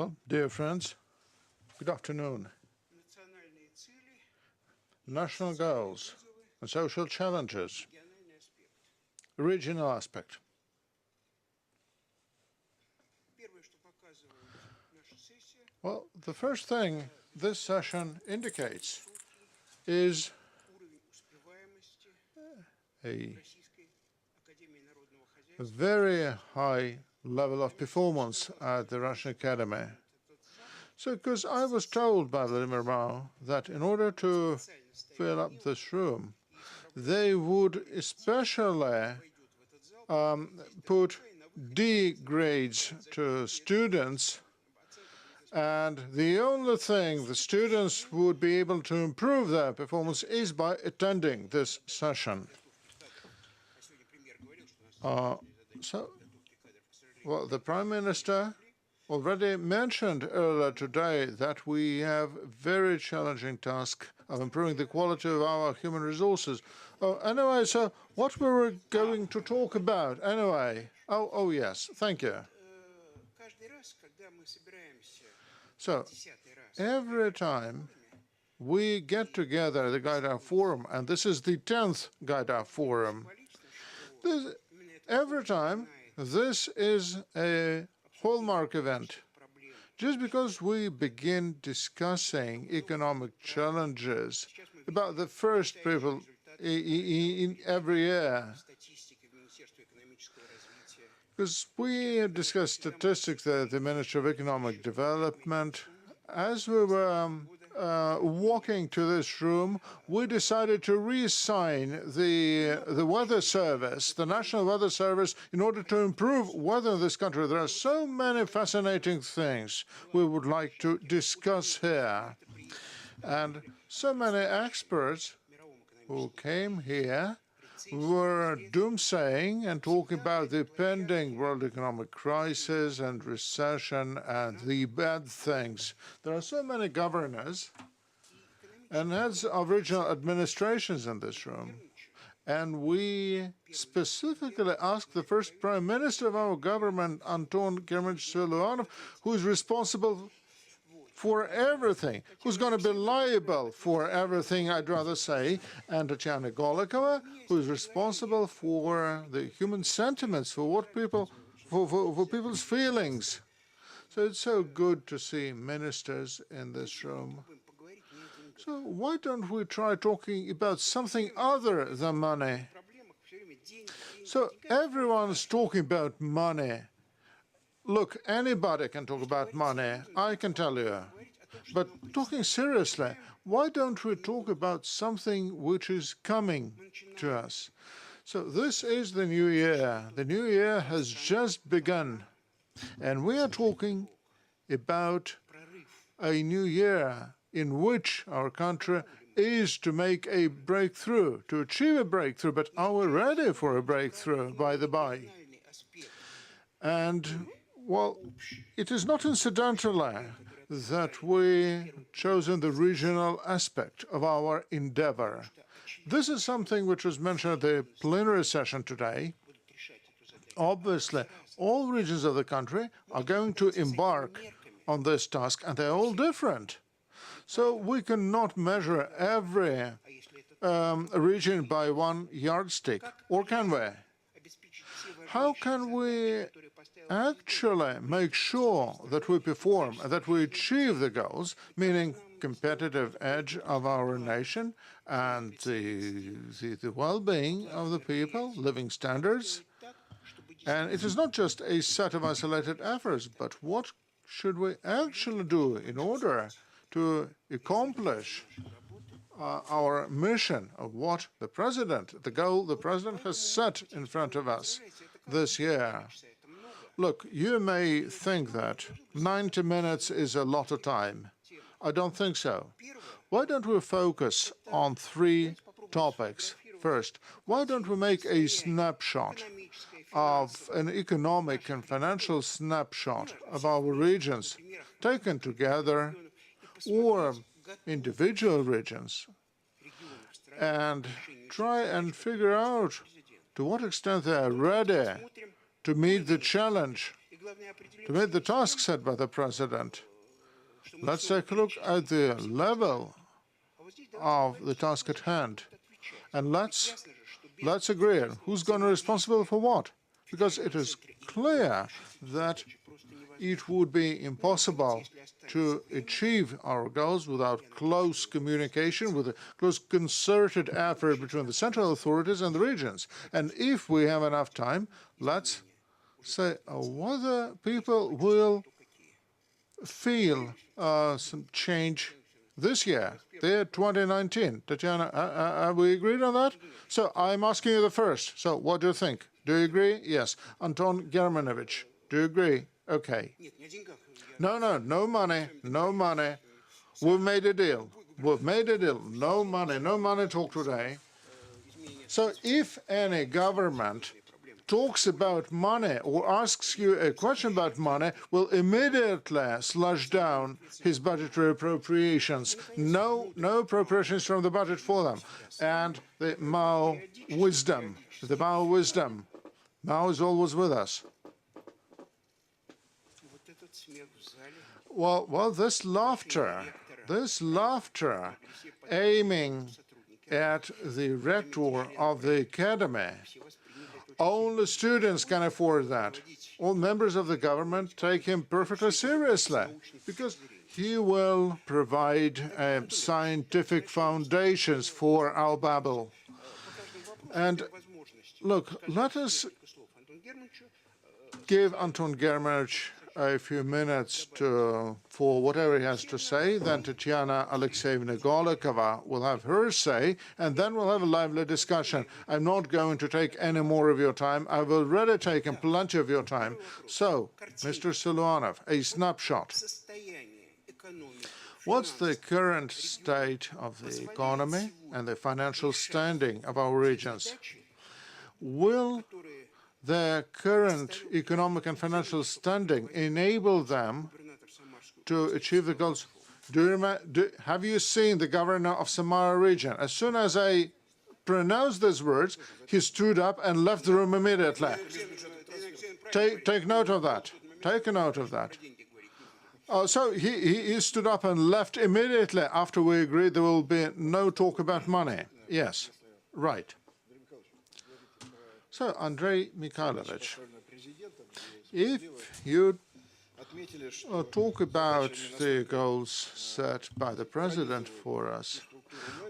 Well, dear friends, good afternoon. National goals and social challenges, regional aspect. Well, the first thing this session indicates is a very high level of performance at the Russian Academy. So, because I was told by Vladimir that in order to fill up this room, they would especially put D grades to students, and the only thing the students would be able to improve their performance is by attending this session. Well, the Prime Minister already mentioned earlier today that we have a very challenging task of improving the quality of our human resources. Anyway, so what we were going to talk about anyway? Oh yes, thank you. So, every time we get together the Gaidar Forum, and this is the 10th Gaidar Forum, every time this is a hallmark event. Just because we begin discussing economic challenges about the first people in every year, because we discussed statistics at the Ministry of Economic Development, as we were walking to this room, we decided to reassign the weather service, the National Weather Service, in order to improve weather in this country. There are so many fascinating things we would like to discuss here. And so many experts who came here were doomsaying and talking about the pending world economic crisis and recession and the bad things. There are so many governors and heads of regional administrations in this room. And we specifically asked the first Prime Minister of our government, Anton Siluanov, who is responsible for everything, who's going to be liable for everything, I'd rather say, and Tatyana Golikova, who is responsible for the human sentiments, for what people, for people's feelings. So it's so good to see ministers in this room. So why don't we try talking about something other than money? So everyone's talking about money. Look, anybody can talk about money, I can tell you. But talking seriously, why don't we talk about something which is coming to us? So this is the new year. The new year has just begun. And we are talking about a new year in which our country is to make a breakthrough, to achieve a breakthrough. But are we ready for a breakthrough, by the by? And well, it is not incidentally that we chosen the regional aspect of our endeavor. This is something which was mentioned at the plenary session today. Obviously, all regions of the country are going to embark on this task, and they're all different. So we cannot measure every region by one yardstick, or can we? How can we actually make sure that we perform, that we achieve the goals, meaning competitive edge of our nation and the well-being of the people, living standards? And it is not just a set of isolated efforts, but what should we actually do in order to accomplish our mission of what the president, the goal the president has set in front of us this year? Look, you may think that 90 minutes is a lot of time. I don't think so. Why don't we focus on 3 topics? First, why don't we make a snapshot of an economic and financial snapshot of our regions taken together, or individual regions, and try and figure out to what extent they are ready to meet the challenge to meet the task set by the President. Let's take a look at the level of the task at hand. And let's agree on who's going to be responsible for what. Because it is clear that it would be impossible to achieve our goals without close communication, with a close concerted effort between the central authorities and the regions. And if we have enough time, let's say whether people will feel some change this year, the year 2019. Tatyana, have we agreed on that? So I'm asking you the first. So what do you think? Do you agree? Yes. Anton Germanovich, do you agree? Okay. No money, no money. We've made a deal. We've made a deal. No money talk today. So if any government talks about money or asks you a question about money, will immediately slash down his budgetary appropriations. No appropriations from the budget for them. And the Mao wisdom, Mao is always with us. Well, this laughter aiming at the rector of the academy, only students can afford that. All members of the government take him perfectly seriously, because he will provide scientific foundations for our Babel. And look, let us give Anton Germanovich a few minutes for whatever he has to say. Then Tatyana Alexeyevna Golikova will have her say, and then we'll have a lively discussion. I'm not going to take any more of your time. I've already taken plenty of your time. So, Mr. Siluanov, a snapshot. What's the current state of the economy and the financial standing of our regions? Will their current economic and financial standing enable them to achieve the goals? Have you seen the governor of Samara region? As soon as I pronounced these words, he stood up and left the room immediately. Take note of that. Take a note of that. So he stood up and left immediately after we agreed there will be no talk about money. Yes, right. So, Andrei Mikhailovich, if you talk about the goals set by the President for us,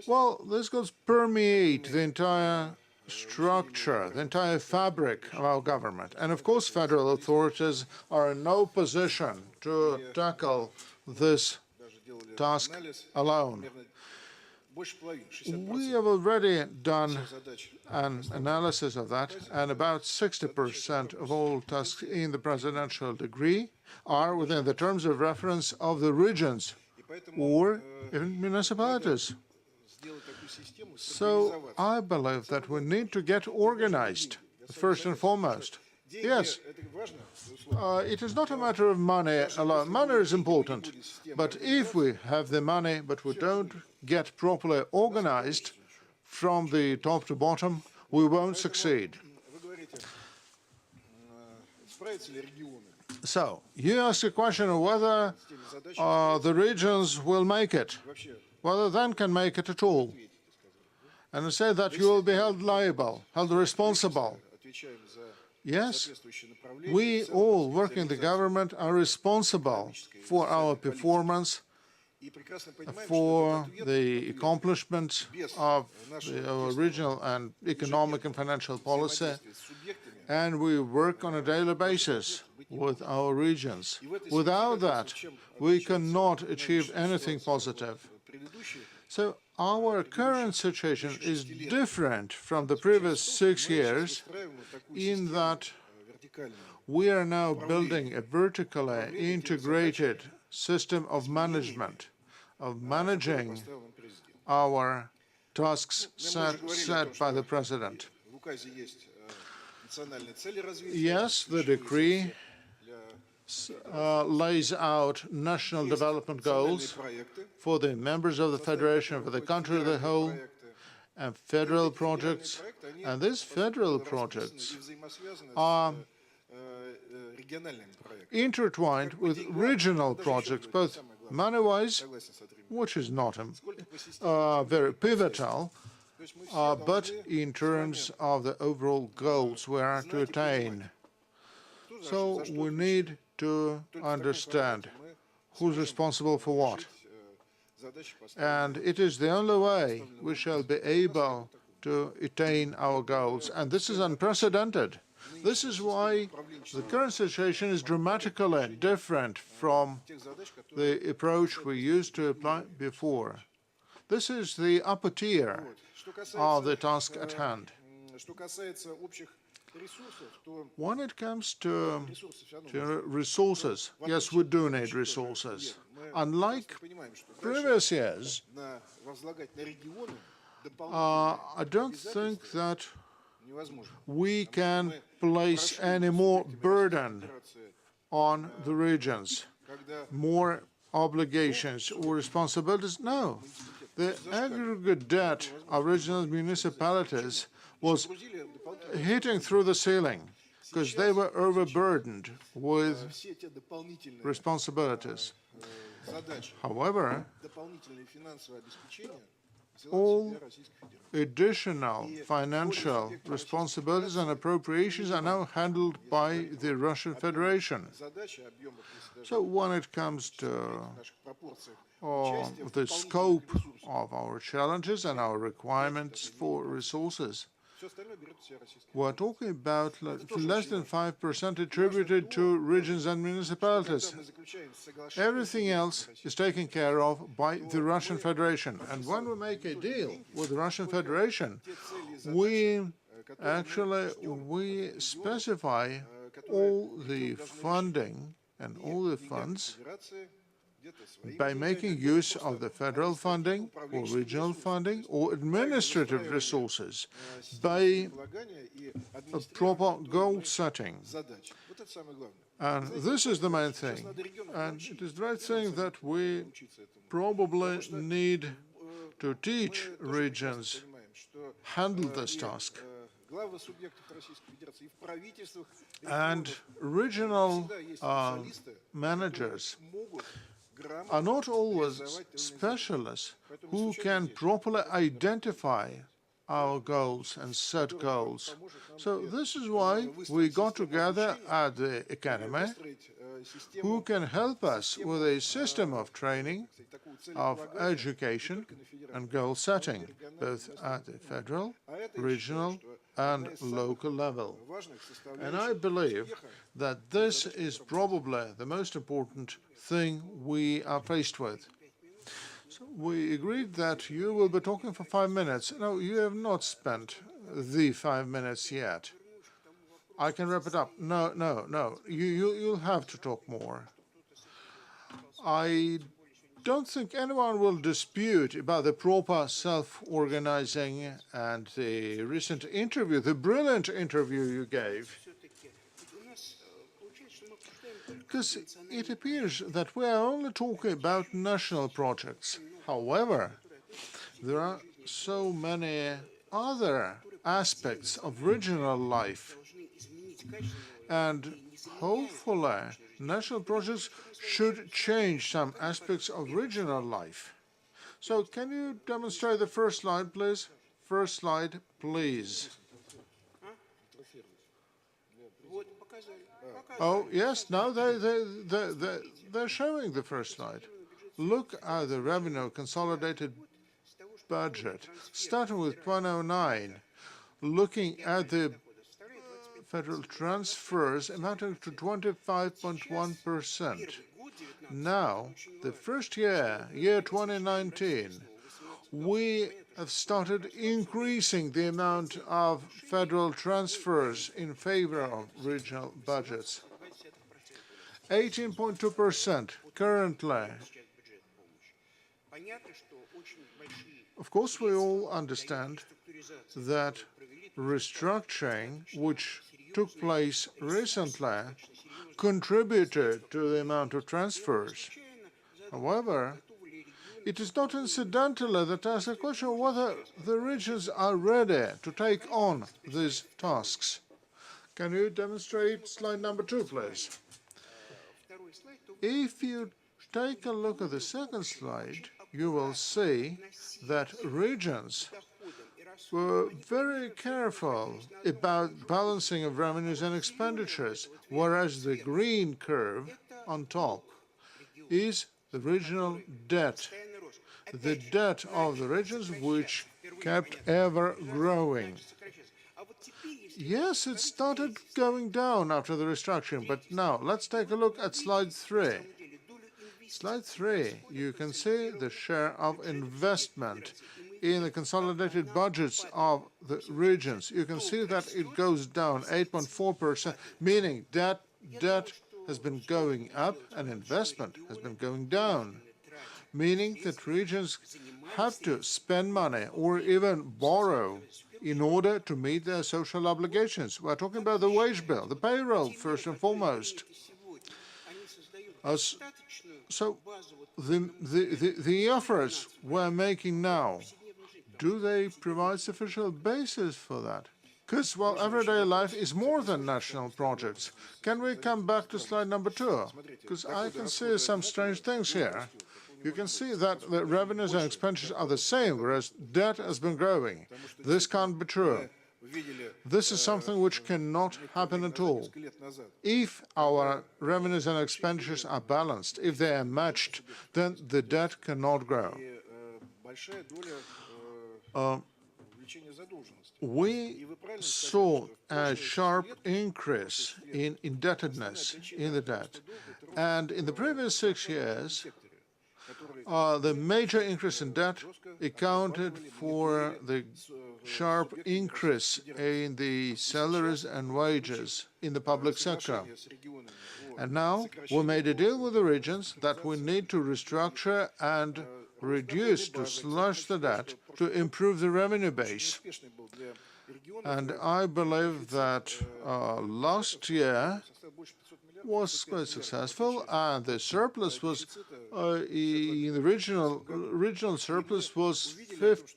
well, these goals permeate the entire structure, the entire fabric of our government. And of course, federal authorities are in no position to tackle this task alone. We have already done an analysis of that, and about 60% of all tasks in the presidential decree are within the terms of reference of the regions or even municipalities. So I believe that we need to get organized, first and foremost. Yes, it is not a matter of money alone. Money is important, but if we have the money but we don't get properly organized from the top to bottom, we won't succeed. So, you ask a question of whether the regions will make it, whether they can make it at all. And I say that you will be held liable, held responsible. Yes, we all working in the government are responsible for our performance, for the accomplishments of our regional and economic and financial policy, and we work on a daily basis with our regions. Without that, we cannot achieve anything positive. So our current situation is different from the previous 6 years in that we are now building a vertically integrated system of management, of managing our tasks set by the President. Yes, the decree lays out national development goals for the members of the Federation, for the country as a whole, and federal projects. And these federal projects are intertwined with regional projects, both money-wise, which is not very pivotal, but in terms of the overall goals we are to attain. So we need to understand who's responsible for what. And it is the only way we shall be able to attain our goals. And this is unprecedented. This is why the current situation is dramatically different from the approach we used to apply before. This is the upper tier of the task at hand. When it comes to resources, yes, we do need resources. Unlike previous years, I don't think that we can place any more burden on the regions, more obligations or responsibilities. No. The aggregate debt of regional municipalities was hitting through the ceiling because they were overburdened with responsibilities. However, all additional financial responsibilities and appropriations are now handled by the Russian Federation. So when it comes to the scope of our challenges and our requirements for resources, we're talking about less than 5% attributed to regions and municipalities. Everything else is taken care of by the Russian Federation. And when we make a deal with the Russian Federation, we specify all the funding and all the funds by making use of the federal funding or regional funding or administrative resources by a proper goal setting. And this is the main thing. And it is the right thing that we probably need to teach regions handle this task. And regional managers are not always specialists who can properly identify our goals and set goals. So this is why we got together at the Academy, who can help us with a system of training, of education and goal setting, both at the federal, regional and local level. And I believe that this is probably the most important thing we are faced with. So we agreed that you will be talking for 5 minutes. No, you have not spent the 5 minutes yet. I can wrap it up. No. You'll have to talk more. I don't think anyone will dispute about the proper self-organizing and the recent interview, the brilliant interview you gave. Because it appears that we are only talking about national projects. However, there are so many other aspects of regional life. And hopefully, national projects should change some aspects of regional life. So can you demonstrate the first slide, please? First slide, please. Oh, yes, now they're showing the first slide. Look at the revenue consolidated budget, starting with 2009, looking at the federal transfers amounting to 25.1%. Now, the first year 2019, we have started increasing the amount of federal transfers in favor of regional budgets. 18.2% currently. Of course, we all understand that restructuring, which took place recently, contributed to the amount of transfers. However, it is not incidentally that I ask the question whether the regions are ready to take on these tasks. Can you demonstrate slide number 2, please? If you take a look at the second slide, you will see that regions were very careful about balancing of revenues and expenditures, whereas the green curve on top is the regional debt, the debt of the regions which kept ever growing. Yes, it started going down after the restructuring, but now let's take a look at slide 3. Slide 3, you can see the share of investment in the consolidated budgets of the regions. You can see that it goes down 8.4%, meaning that debt has been going up and investment has been going down, meaning that regions have to spend money or even borrow in order to meet their social obligations. We're talking about the wage bill, the payroll, first and foremost. So the efforts we're making now, do they provide sufficient basis for that? Because, well, everyday life is more than national projects. Can we come back to slide number 2? Because I can see some strange things here. You can see that the revenues and expenditures are the same, whereas debt has been growing. This can't be true. This is something which cannot happen at all. If our revenues and expenditures are balanced, if they are matched, then the debt cannot grow. We saw a sharp increase in indebtedness in the debt, and in the previous 6 years, the major increase in debt accounted for the sharp increase in the salaries and wages in the public sector. And now we made a deal with the regions that we need to restructure and reduce, to slash the debt, to improve the revenue base. And I believe that last year was quite successful, and the surplus was, in the regional surplus was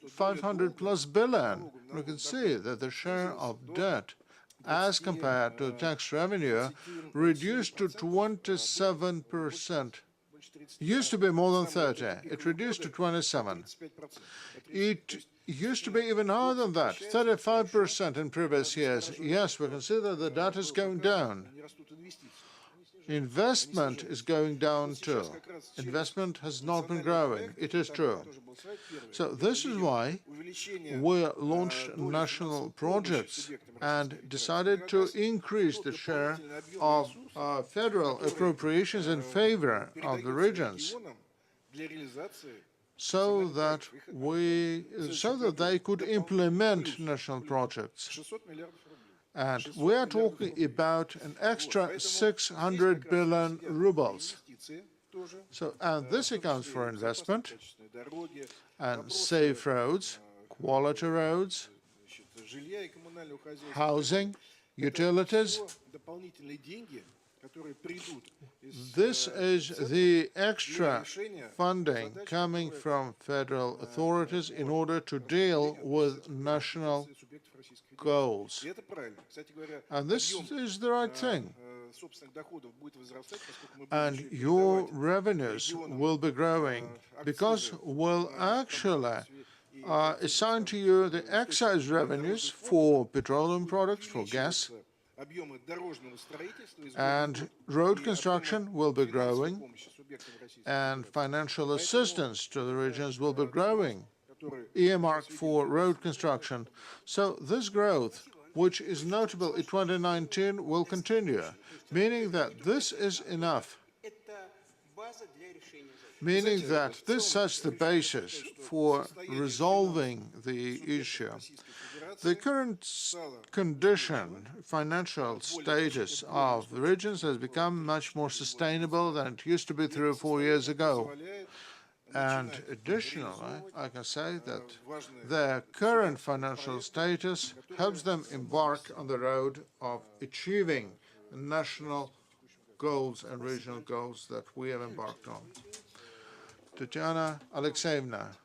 500 plus billion. You can see that the share of debt as compared to tax revenue reduced to 27%. Used to be more than 30. It reduced to 27. It used to be even higher than that, 35% in previous years. Yes, we can see that the debt is going down. Investment is going down too. Investment has not been growing. It is true. So this is why we launched national projects and decided to increase the share of federal appropriations in favor of the regions, so that they could implement national projects. And we are talking about an extra 600 billion rubles. So, and this accounts for investment and safe roads, quality roads, housing, utilities. This is the extra funding coming from federal authorities in order to deal with national goals. And this is the right thing. And your revenues will be growing because we'll actually assign to you the excise revenues for petroleum products, for gas, and road construction will be growing, and financial assistance to the regions will be growing, earmarked for road construction. So this growth, which is notable in 2019, will continue, meaning that this is enough, meaning that this sets the basis for resolving the issue. The current condition, financial status of the regions has become much more sustainable than it used to be 3 or 4 years ago. And additionally, I can say that their current financial status helps them embark on the road of achieving national goals and regional goals that we have embarked on. Tatyana Alexeyevna,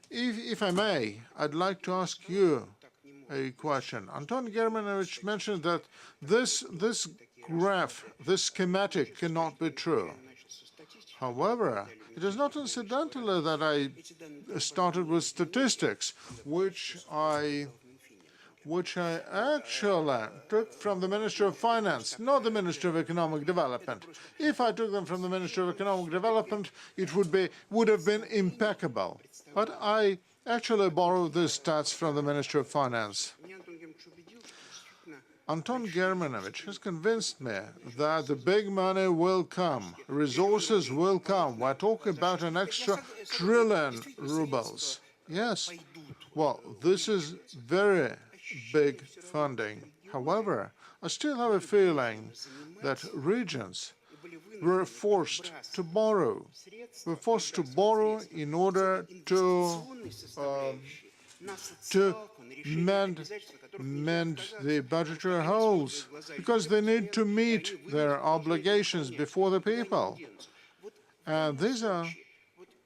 if I may, I'd like to ask you a question. Anton Germanovich mentioned that this graph, this schematic cannot be true. However, it is not incidentally that I started with statistics, which I actually took from the Ministry of Finance, not the Ministry of Economic Development. If I took them from the Ministry of Economic Development, it would have been impeccable. But I actually borrowed these stats from the Ministry of Finance. Anton Germanovich has convinced me that the big money will come, resources will come. We're talking about an extra trillion rubles. Yes, well, this is very big funding. However, I still have a feeling that regions were forced to borrow. Were forced to borrow in order to mend the budgetary holes, because they need to meet their obligations before the people. And these are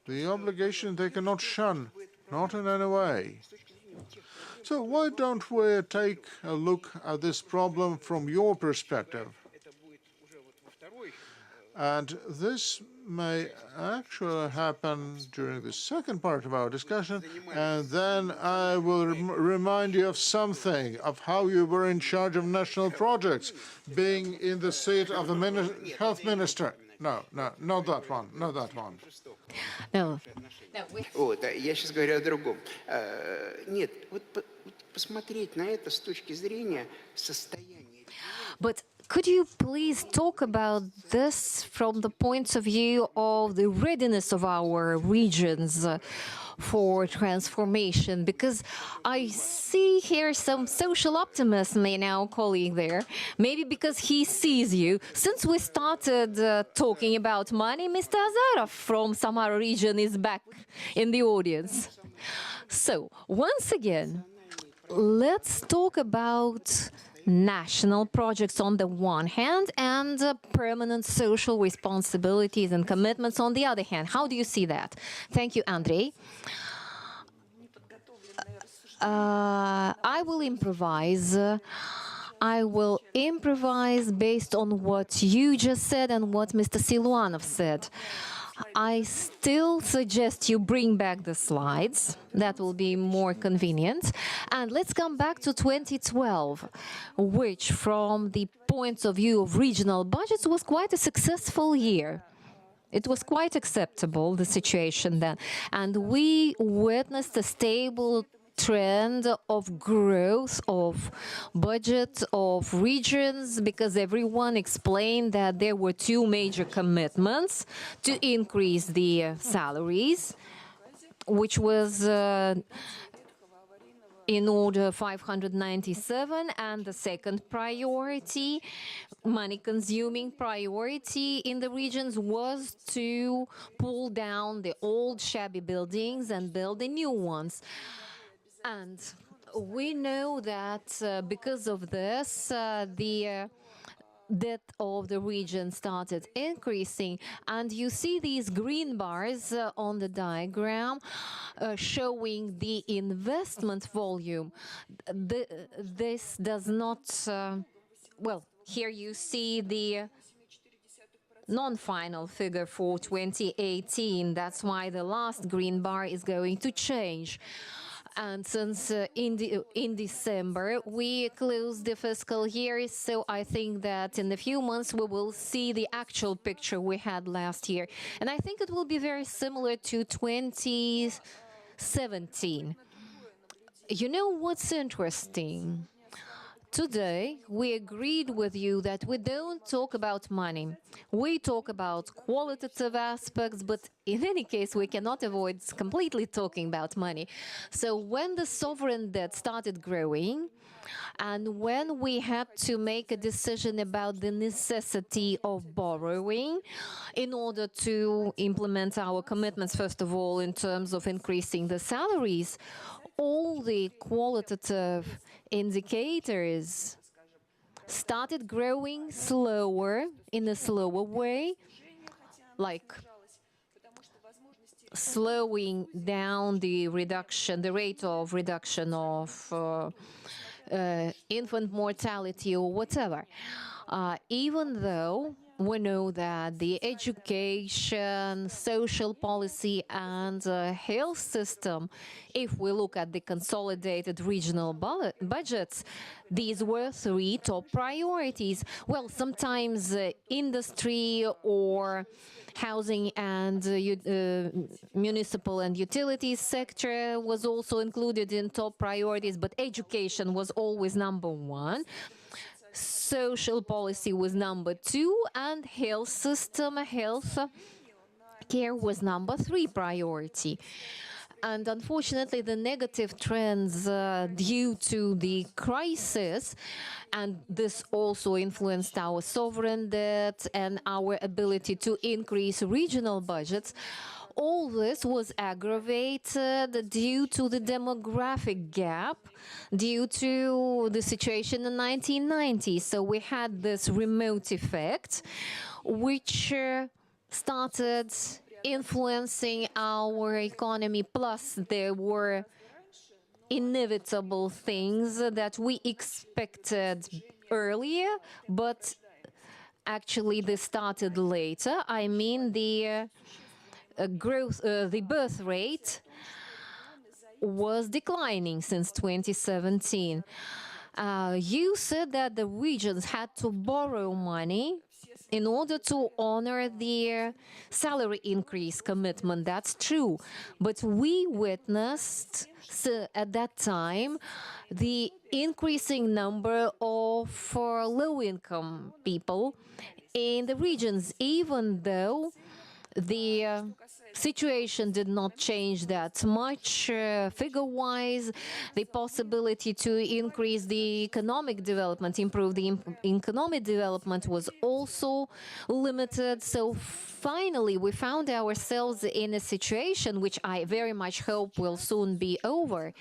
the obligations they cannot shun, not in any way. So why don't we take a look at this problem from your perspective? And this may actually happen during the second part of our discussion, and then I will remind you of something, of how you were in charge of national projects, being in the seat of the health minister. No, not that one, not that one. No. Вот, я сейчас говорю о другом. Нет, вот посмотреть на это с точки зрения состояния. But could you please talk about this from the point of view of the readiness of our regions for transformation? Because I see here some social optimism in our colleague there, maybe because he sees you. Since we started talking about money, Mr. Azarov from Samara region is back in the audience. So, once again, let's talk about national projects on the one hand and permanent social responsibilities and commitments on the other hand. How do you see that? Thank you, Andrei. I will improvise. I will improvise based on what you just said and what Mr. Siluanov said. I still suggest you bring back the slides. That will be more convenient. And let's come back to 2012, which, from the point of view of regional budgets, was quite a successful year. It was quite acceptable, the situation then. And we witnessed a stable trend of growth of budget of regions, because everyone explained that there were two major commitments: to increase the salaries, which was in order 597, and the second priority, money-consuming priority in the regions, was to pull down the old shabby buildings and build the new ones. And we know that because of this, the debt of the region started increasing. And you see these green bars on the diagram showing the investment volume. This does not, well, here you see the non-final figure for 2018. That's why the last green bar is going to change. And since in December we closed the fiscal year, so I think that in a few months we will see the actual picture we had last year. And I think it will be very similar to 2017. You know what's interesting? Today, we agreed with you that we don't talk about money. We talk about qualitative aspects, but in any case, we cannot avoid completely talking about money. So when the sovereign debt started growing, and when we had to make a decision about the necessity of borrowing in order to implement our commitments, first of all, in terms of increasing the salaries, all the qualitative indicators started growing slower, in a slower way, like slowing down the rate of reduction of infant mortality or whatever. Even though we know that the education, social policy, and health system, if we look at the consolidated regional budgets, these were three top priorities. Well, sometimes industry or housing and municipal and utilities sector was also included in top priorities, but education was always number one. Social policy was number two, and health system, health care was number three priority. And unfortunately, the negative trends due to the crisis, and this also influenced our sovereign debt and our ability to increase regional budgets, all this was aggravated due to the demographic gap, due to the situation in 1990. So we had this remote effect, which started influencing our economy. Plus, there were inevitable things that we expected earlier, but actually they started later. I mean, the birth rate was declining since 2017. You said that the regions had to borrow money in order to honor their salary increase commitment. That's true. But we witnessed at that time the increasing number of low-income people in the regions, even though the situation did not change that much figure-wise. The possibility to increase the economic development, improve the economic development was also limited. So finally, we found ourselves in a situation which I very much hope will soon be over.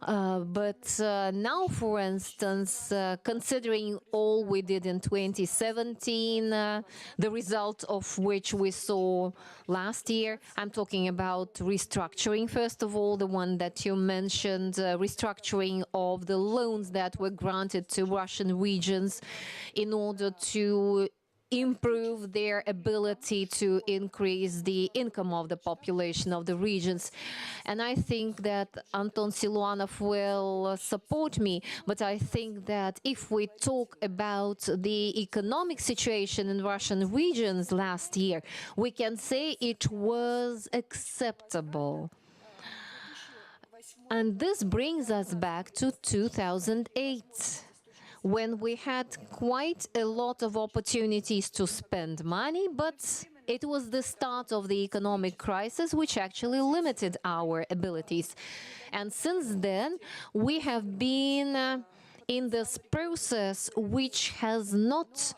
But now, for instance, considering all we did in 2017, the result of which we saw last year, I'm talking about restructuring, first of all, the one that you mentioned, restructuring of the loans that were granted to Russian regions in order to improve their ability to increase the income of the population of the regions. And I think that Anton Siluanov will support me, but I think that if we talk about the economic situation in Russian regions last year, we can say it was acceptable. And this brings us back to 2008. When we had quite a lot of opportunities to spend money, but it was the start of the economic crisis which actually limited our abilities. And since then, we have been in this process which has not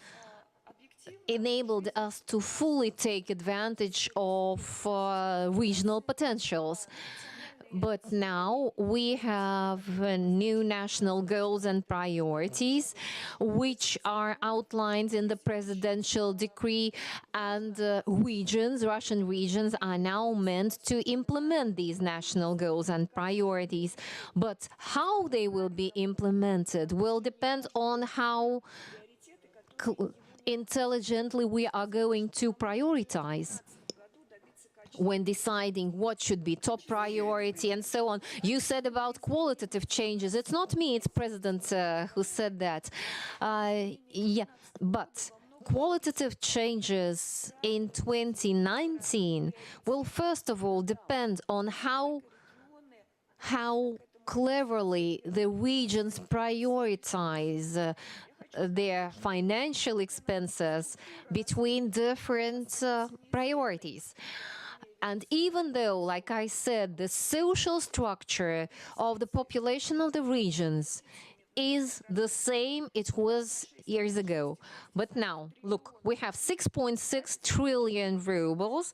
enabled us to fully take advantage of regional potentials. But now we have new national goals and priorities, which are outlined in the presidential decree, and Russian regions are now meant to implement these national goals and priorities. But how they will be implemented will depend on how intelligently we are going to prioritize when deciding what should be top priority and so on. You said about qualitative changes. It's not me, it's President who said that. Yeah, but qualitative changes in 2019 will first of all depend on how cleverly the regions prioritize their financial expenses between different priorities. And even though, like I said, the social structure of the population of the regions is the same it was years ago. But now, look, we have 6.6 trillion rubles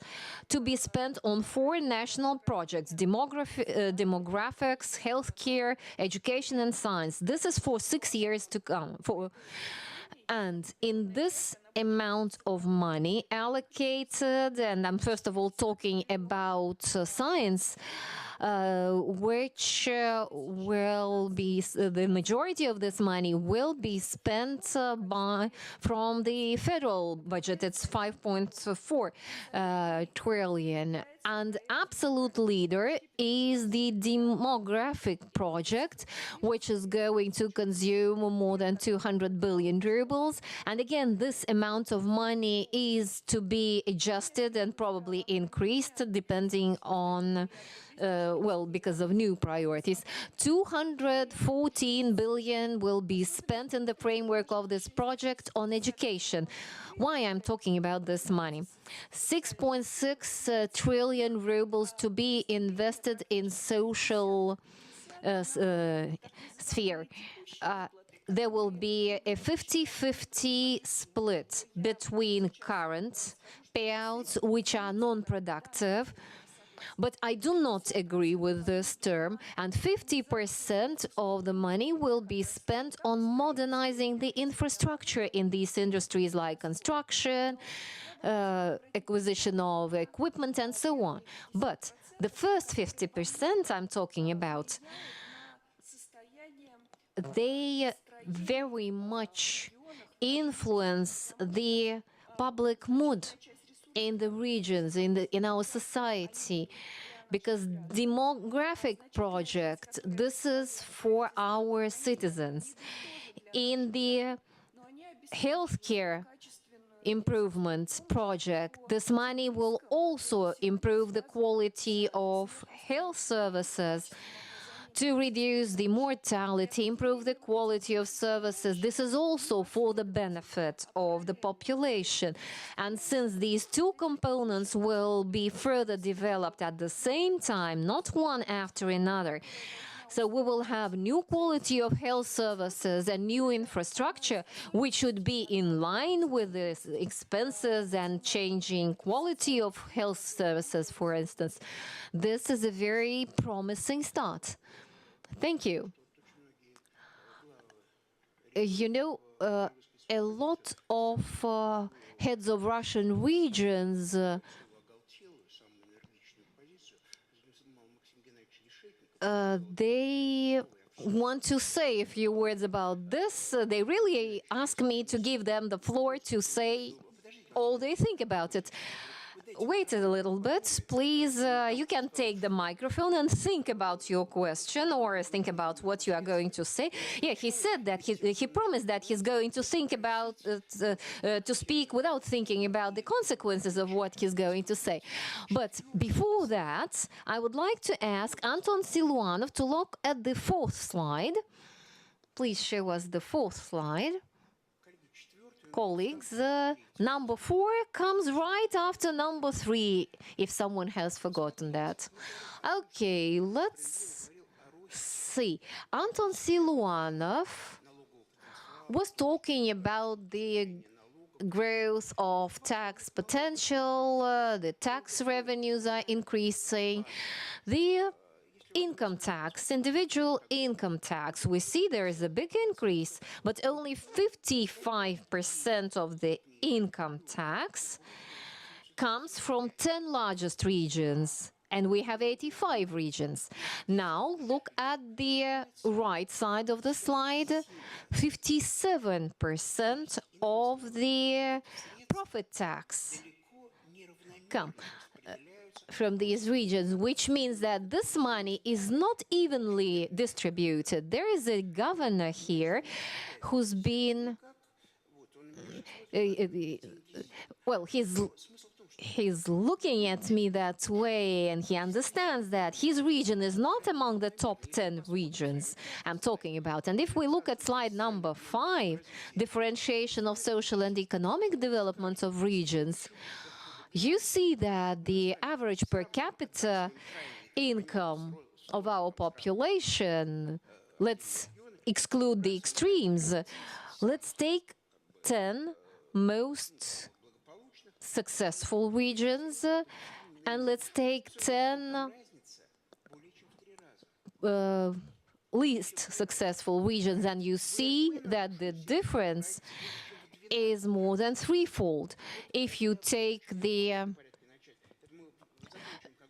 to be spent on 4 national projects: demographics, healthcare, education, and science. This is for 6 years to come. And in this amount of money allocated, and I'm first of all talking about science, which will be the majority of this money will be spent from the federal budget. It's 5.4 trillion. And absolute leader is the demographic project, which is going to consume more than 200 billion rubles. And again, this amount of money is to be adjusted and probably increased depending on because of new priorities. 214 billion will be spent in the framework of this project on education. Why I'm talking about this money? 6.6 trillion rubles to be invested in social sphere. There will be a 50-50 split between current payouts, which are non-productive, but I do not agree with this term, and 50% of the money will be spent on modernizing the infrastructure in these industries like construction, acquisition of equipment, and so on. But the first 50% I'm talking about, they very much influence the public mood in the regions, in our society, because demographic project, this is for our citizens. In the healthcare improvement project, this money will also improve the quality of health services to reduce the mortality, improve the quality of services. This is also for the benefit of the population. And since these two components will be further developed at the same time, not one after another, so we will have new quality of health services and new infrastructure, which should be in line with the expenses and changing quality of health services, for instance. This is a very promising start. Thank you. You know, a lot of heads of Russian regions they want to say a few words about this. They really ask me to give them the floor to say all they think about it. Wait a little bit, please. You can take the microphone and think about your question or think about what you are going to say. Yeah, he said that he promised that he's going to think about to speak without thinking about the consequences of what he's going to say. But before that, I would like to ask Anton Siluanov to look at the 4th slide. Please show us the 4th slide. Colleagues, number 4 comes right after number 3, if someone has forgotten that. Okay, let's see. Anton Siluanov was talking about the growth of tax potential, the tax revenues are increasing, the income tax, individual income tax, we see there is a big increase, but only 55% of the income tax comes from 10 largest regions, and we have 85 regions. Now, look at the right side of the slide, 57% of the profit tax come from these regions, which means that this money is not evenly distributed. There is a governor here who's been, well, he's looking at me that way, and he understands that his region is not among the top 10 regions I'm talking about. And if we look at slide number 5, differentiation of social and economic development of regions, you see that the average per capita income of our population, let's exclude the extremes. Let's take 10 most successful regions, and let's take 10 least successful regions, and you see that the difference is more than threefold. If you take the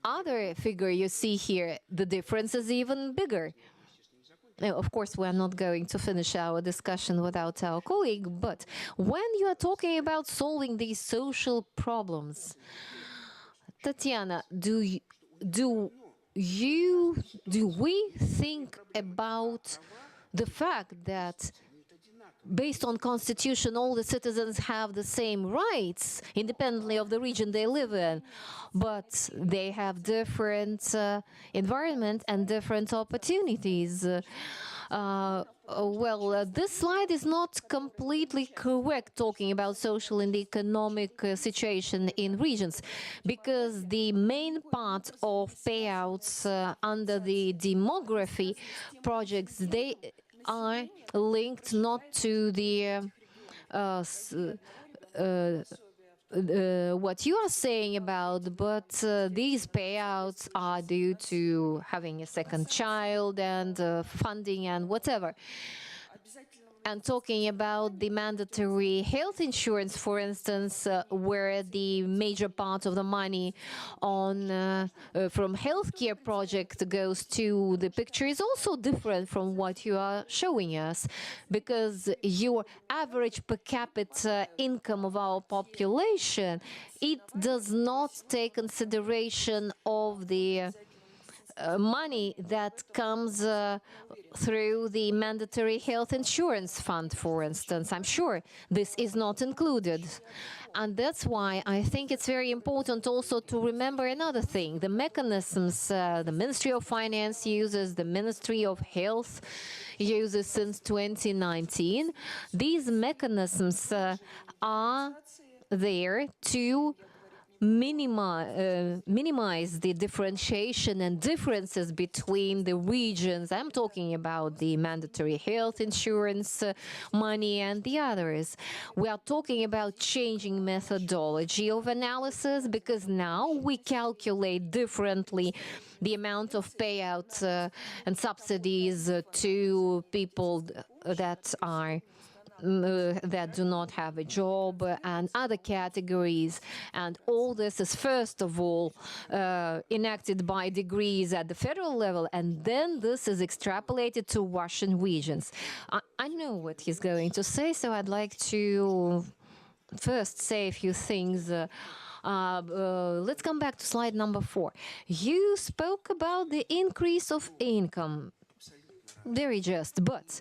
other figure you see here, the difference is even bigger. Now, of course, we are not going to finish our discussion without our colleague, but when you are talking about solving these social problems, Tatyana, do we think about the fact that based on constitution, all the citizens have the same rights, independently of the region they live in, but they have different environment and different opportunities? This slide is not completely correct talking about social and economic situation in regions, because the main part of payouts under the demography projects, they are linked not to the what you are saying about, but these payouts are due to having a second child and funding and whatever. And talking about the mandatory health insurance, for instance, where the major part of the money on from healthcare project goes to the picture, is also different from what you are showing us, because your average per capita income of our population, it does not take consideration of the money that comes through the mandatory health insurance fund, for instance. I'm sure this is not included. And that's why I think it's very important also to remember another thing. The mechanisms the Ministry of Finance uses, the Ministry of Health uses since 2019, these mechanisms are there to minimize the differentiation and differences between the regions. I'm talking about the mandatory health insurance money and the others. We are talking about changing methodology of analysis, because now we calculate differently the amount of payouts and subsidies to people that are that do not have a job and other categories. And all this is, first of all, enacted by degrees at the federal level, and then this is extrapolated to Russian regions. I know what he's going to say, so I'd like to first say a few things. Let's come back to slide number 4. You spoke about the increase of income. Very just, but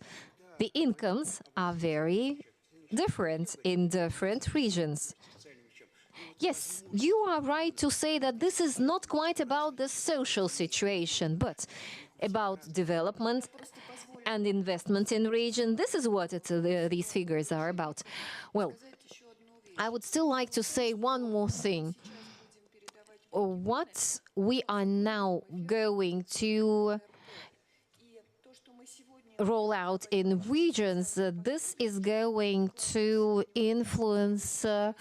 the incomes are very different in different regions. Yes, you are right to say that this is not quite about the social situation, but about development and investment in region. This is what these figures are about. Well, I would still like to say one more thing. What we are now going to roll out in regions, this is going to influence the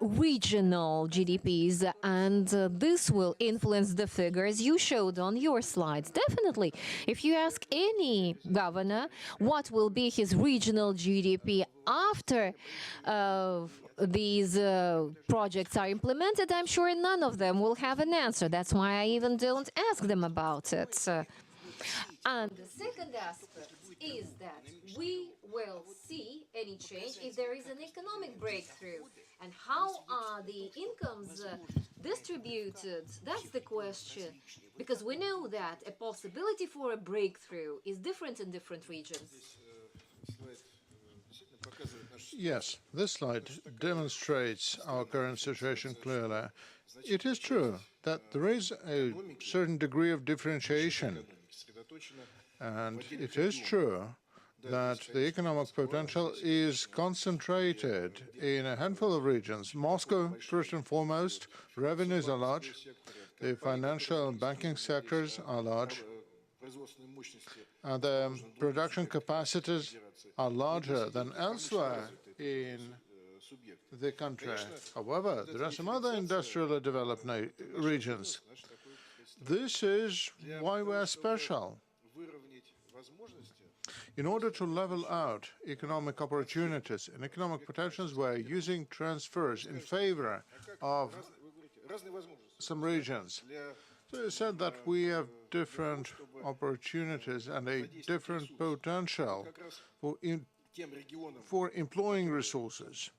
regional GDPs, and this will influence the figures you showed on your slides. Definitely, if you ask any governor what will be his regional GDP after these projects are implemented, I'm sure none of them will have an answer. That's why I even don't ask them about it. And the second aspect is that we will see any change if there is an economic breakthrough. And how are the incomes distributed? That's the question. Because we know that a possibility for a breakthrough is different in different regions. Yes, this slide demonstrates our current situation clearly. It is true that there is a certain degree of differentiation. And it is true that the economic potential is concentrated in a handful of regions. Moscow, first and foremost, revenues are large, the financial and banking sectors are large, the production capacities are larger than elsewhere in the country. However, there are some other industrially developed regions. This is why we are special. In order to level out economic opportunities and economic potentials, we are using transfers in favor of some regions. So you said that we have different opportunities and a different potential for employing resources.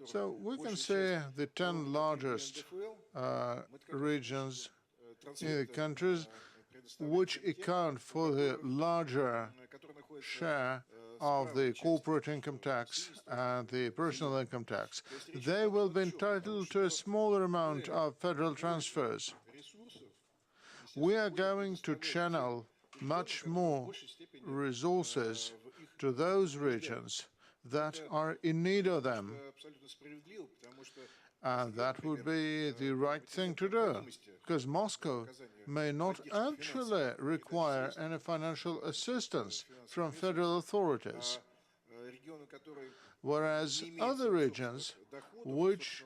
So we can say the 10 largest regions in the countries which account for the larger share of the corporate income tax and the personal income tax. They will be entitled to a smaller amount of federal transfers. We are going to channel much more resources to those regions that are in need of them. And that would be the right thing to do, because Moscow may not actually require any financial assistance from federal authorities, whereas other regions which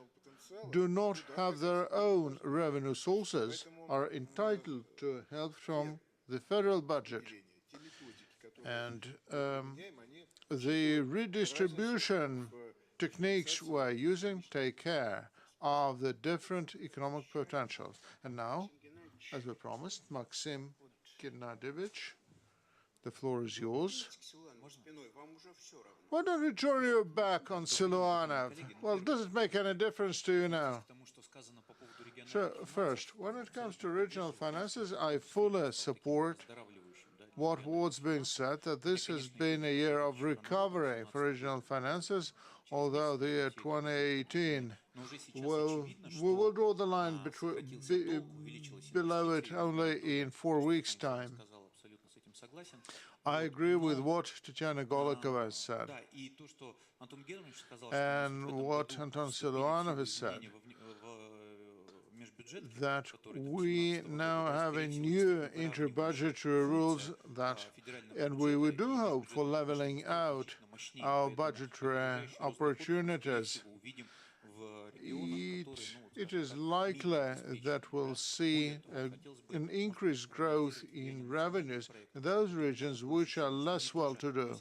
do not have their own revenue sources are entitled to help from the federal budget. And the redistribution techniques we're using take care of the different economic potentials. And now, as we promised, Maxim Gennadievich, the floor is yours. Why don't you turn your back on Siluanov? Well, does it make any difference to you now? So, first, when it comes to regional finances, I fully support what's being said, that this has been a year of recovery for regional finances, although the year 2018 we will draw the line below it only in 4 weeks' time. I agree with what Tatyana Golikova has said and what Anton Siluanov has said, that we now have a new interbudgetary rules and we do hope for leveling out our budgetary opportunities. It is likely that we'll see an increased growth in revenues in those regions which are less well-to-do.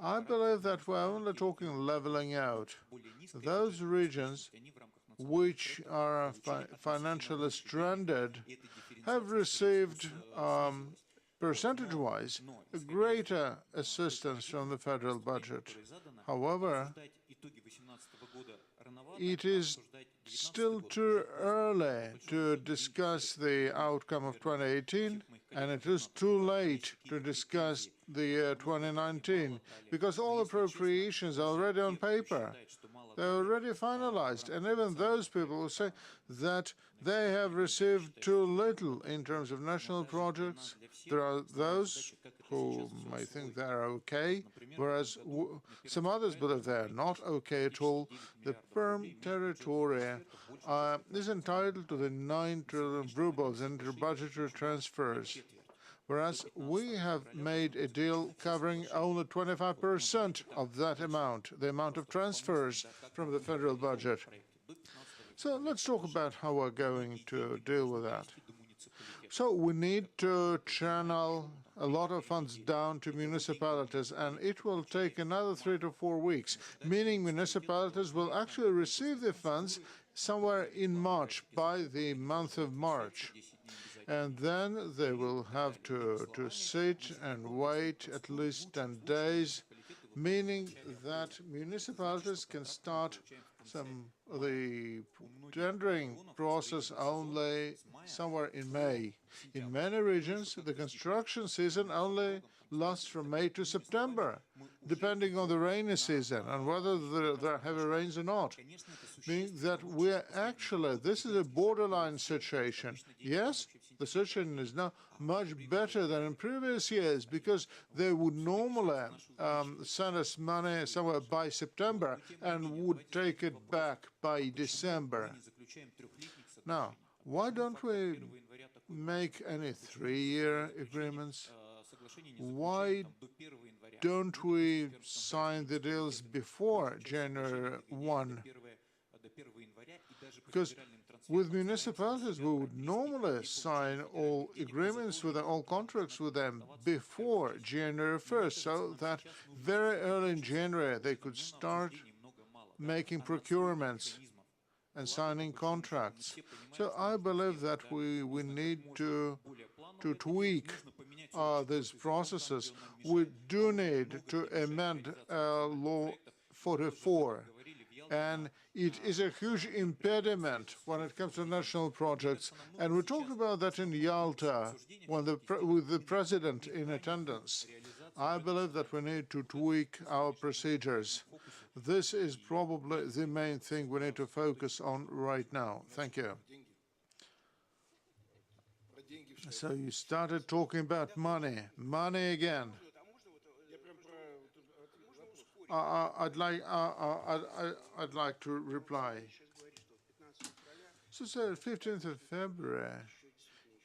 I believe that we're only talking leveling out. Those regions which are financially stranded have received, percentage-wise, a greater assistance from the federal budget. However, it is still too early to discuss the outcome of 2018, and it is too late to discuss the year 2019, because all appropriations are already on paper. They're already finalized, and even those people who say that they have received too little in terms of national projects, there are those who may think they're okay, whereas some others believe they're not okay at all. The Perm territory is entitled to the 9 trillion rubles in interbudgetary transfers, whereas we have made a deal covering only 25% of that amount, the amount of transfers from the federal budget. So let's talk about how we're going to deal with that. So we need to channel a lot of funds down to municipalities, and it will take another 3 to 4 weeks, meaning municipalities will actually receive the funds somewhere in March, by the month of March. And then they will have to sit and wait at least 10 days, meaning that municipalities can start the tendering process only somewhere in May. In many regions, the construction season only lasts from May to September, depending on the rainy season and whether there are heavy rains or not. Meaning that this is a borderline situation. Yes, the situation is now much better than in previous years, because they would normally send us money somewhere by September and would take it back by December. Now, why don't we make any 3-year agreements? Why don't we sign the deals before January 1? Because with municipalities, we would normally sign all agreements with them, all contracts with them before January 1st, so that very early in January they could start making procurements and signing contracts. So I believe that we need to tweak these processes. We do need to amend Law 44. And it is a huge impediment when it comes to national projects. And we talked about that in Yalta with the president in attendance. I believe that we need to tweak our procedures. This is probably the main thing we need to focus on right now. Thank you. So you started talking about money. Money again. I'd like to reply. So, 15th of February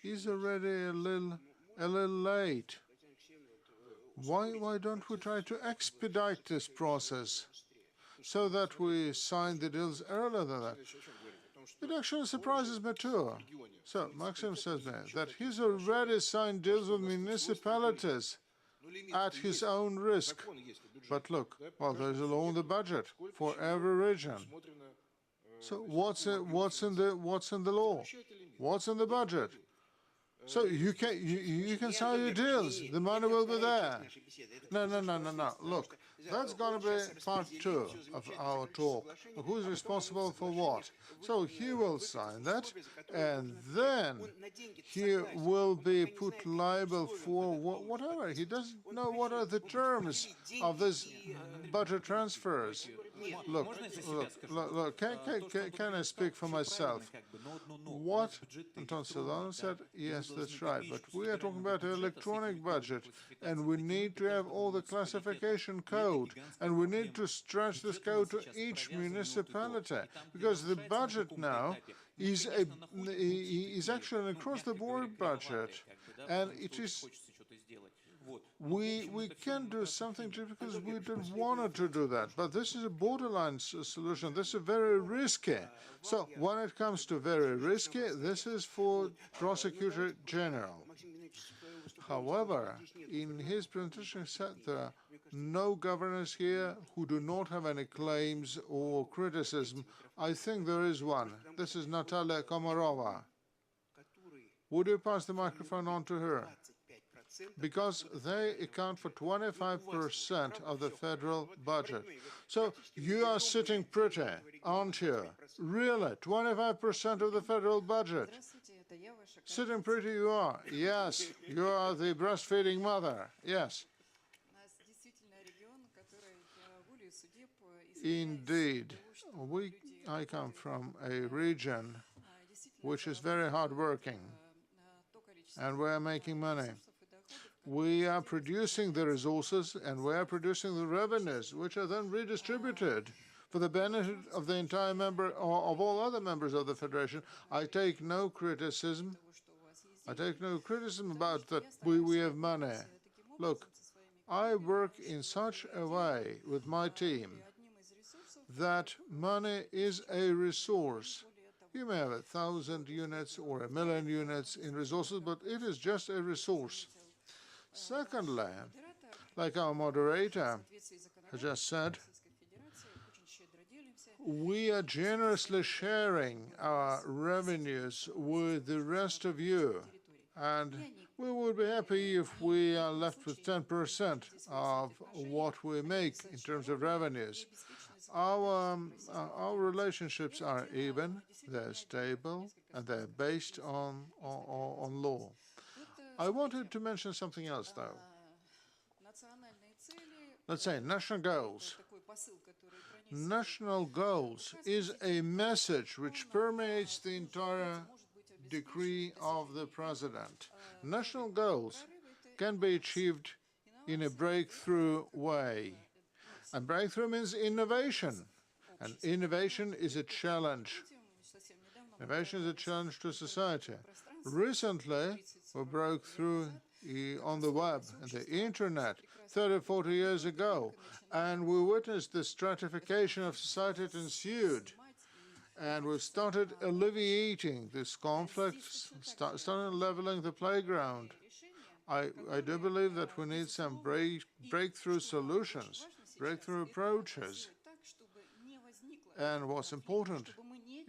is already a little late. Why don't we try to expedite this process so that we sign the deals earlier than that? It actually surprises me too. So Maxim says that he's already signed deals with municipalities at his own risk. But look, well, there's a law in the budget for every region. So what's in the law? What's in the budget? So you can sign your deals. The money will be there. No. Look, that's going to be part 2 of our talk. Who's responsible for what? So he will sign that, and then he will be put liable for whatever. He doesn't know what are the terms of this budget transfers. Look, can I speak for myself? What Anton Siluanov said, yes, that's right, but we are talking about an electronic budget, and we need to have all the classification code, and we need to stretch this code to each municipality, because the budget now is actually an across-the-board budget, and it is. We can do something because we don't want to do that, but this is a borderline solution. This is very risky. So when it comes to very risky, this is for Prosecutor General. However, in his presentation, he said there are no governors here who do not have any claims or criticism. I think there is one. This is Natalia Komarova. Would you pass the microphone on to her? Because they account for 25% of the federal budget. So you are sitting pretty, aren't you? Really, 25% of the federal budget. Sitting pretty you are. Yes, you are the breastfeeding mother. Yes. Indeed. I come from a region which is very hardworking, and we are making money. We are producing the resources and we are producing the revenues, which are then redistributed for the benefit of the entire member or of all other members of the Federation. I take no criticism. About that we have money. Look, I work in such a way with my team that money is a resource. You may have 1,000 units or 1,000,000 units in resources, but it is just a resource. Secondly, like our moderator has just said, we are generously sharing our revenues with the rest of you, and we would be happy if we are left with 10% of what we make in terms of revenues. Our relationships are even, they're stable, and they're based on law. I wanted to mention something else, though. Let's say national goals. National goals is a message which permeates the entire decree of the president. National goals can be achieved in a breakthrough way. And breakthrough means innovation. And innovation is a challenge. Innovation is a challenge to society. Recently, we broke through on the web and the internet 30, 40 years ago, and we witnessed the stratification of society that ensued. And we started alleviating this conflict, started leveling the playground. I do believe that we need some breakthrough solutions, breakthrough approaches. And what's important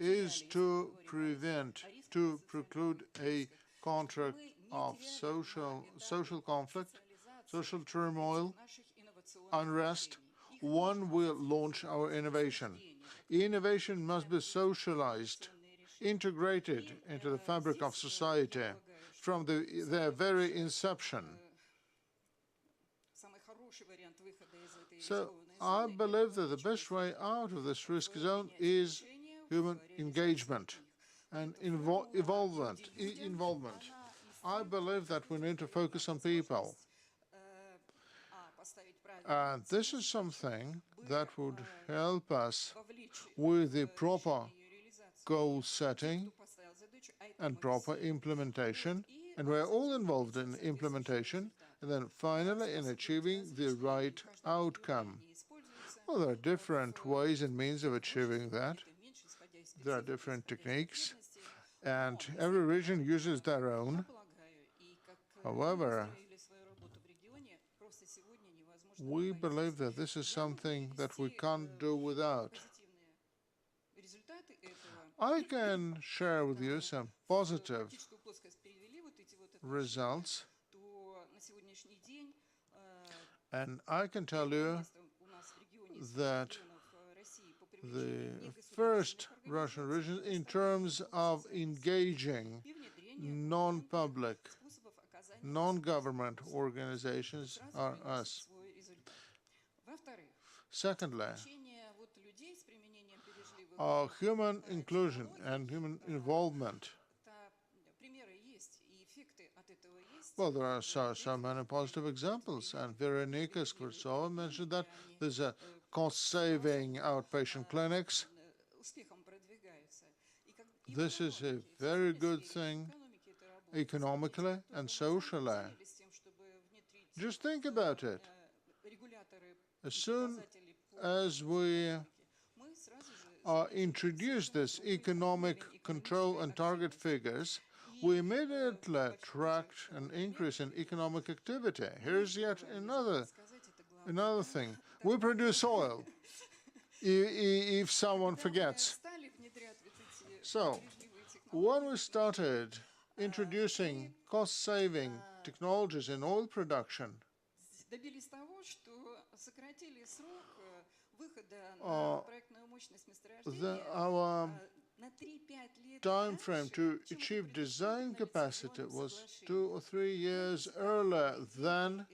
is to preclude a contract of social conflict, social turmoil, unrest. One will launch our innovation. Innovation must be socialized, integrated into the fabric of society from their very inception. So I believe that the best way out of this risk zone is human engagement and involvement. I believe that we need to focus on people. And this is something that would help us with the proper goal setting and proper implementation. And we're all involved in implementation, and then finally in achieving the right outcome. Well, there are different ways and means of achieving that. There are different techniques, and every region uses their own. However, we believe that this is something that we can't do without. I can share with you some positive results, and I can tell you that the first Russian region, in terms of engaging non-public, non-government organizations, are us. Secondly, human inclusion and human involvement. Well, there are so many positive examples, and Veronika Skvortsova mentioned that there's a cost-saving outpatient clinics. This is a very good thing economically and socially. Just think about it. As soon as we introduce this economic control and target figures, we immediately tracked an increase in economic activity. Here's yet another thing. We produce oil, if someone forgets. So, when we started introducing cost-saving technologies in oil production, our time frame to achieve design capacity was 2 or 3 years earlier than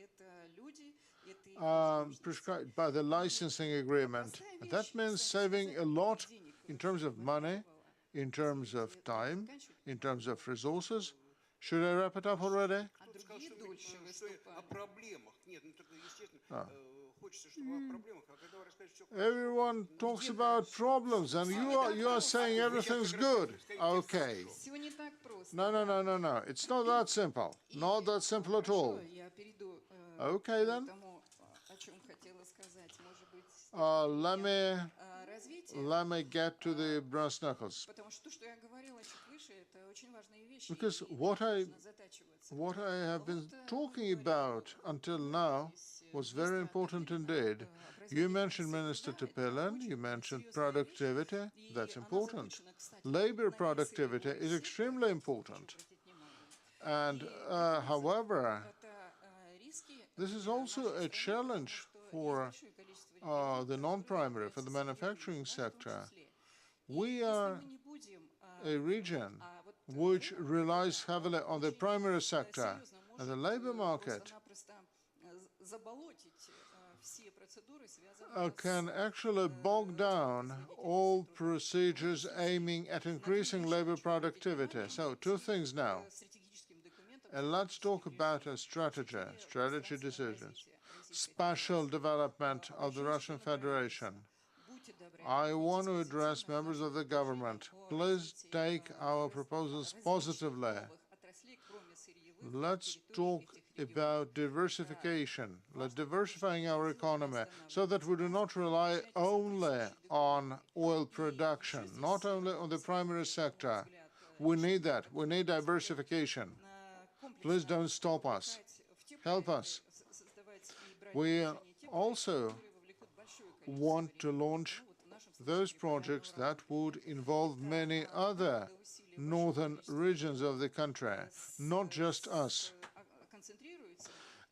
prescribed by the licensing agreement. And that means saving a lot in terms of money, in terms of time, in terms of resources. Should I wrap it up already? Everyone talks about problems, and you are saying everything's good. Okay. No. It's not that simple. Not that simple at all. Okay, then. Let me get to the brass knuckles. Because what I have been talking about until now was very important indeed. You mentioned Minister Tepelin, you mentioned productivity. That's important. Labor productivity is extremely important. And however, this is also a challenge for the non-primary, for the manufacturing sector. We are a region which relies heavily on the primary sector, and the labor market can actually bog down all procedures aiming at increasing labor productivity. So, two things now. And let's talk about a strategy decisions. Spatial development of the Russian Federation. I want to address members of the government. Please take our proposals positively. let's talk about diversification, diversifying our economy so that we do not rely only on oil production, not only on the primary sector. We need that. We need diversification. Please don't stop us. Help us. We also want to launch those projects that would involve many other northern regions of the country, not just us.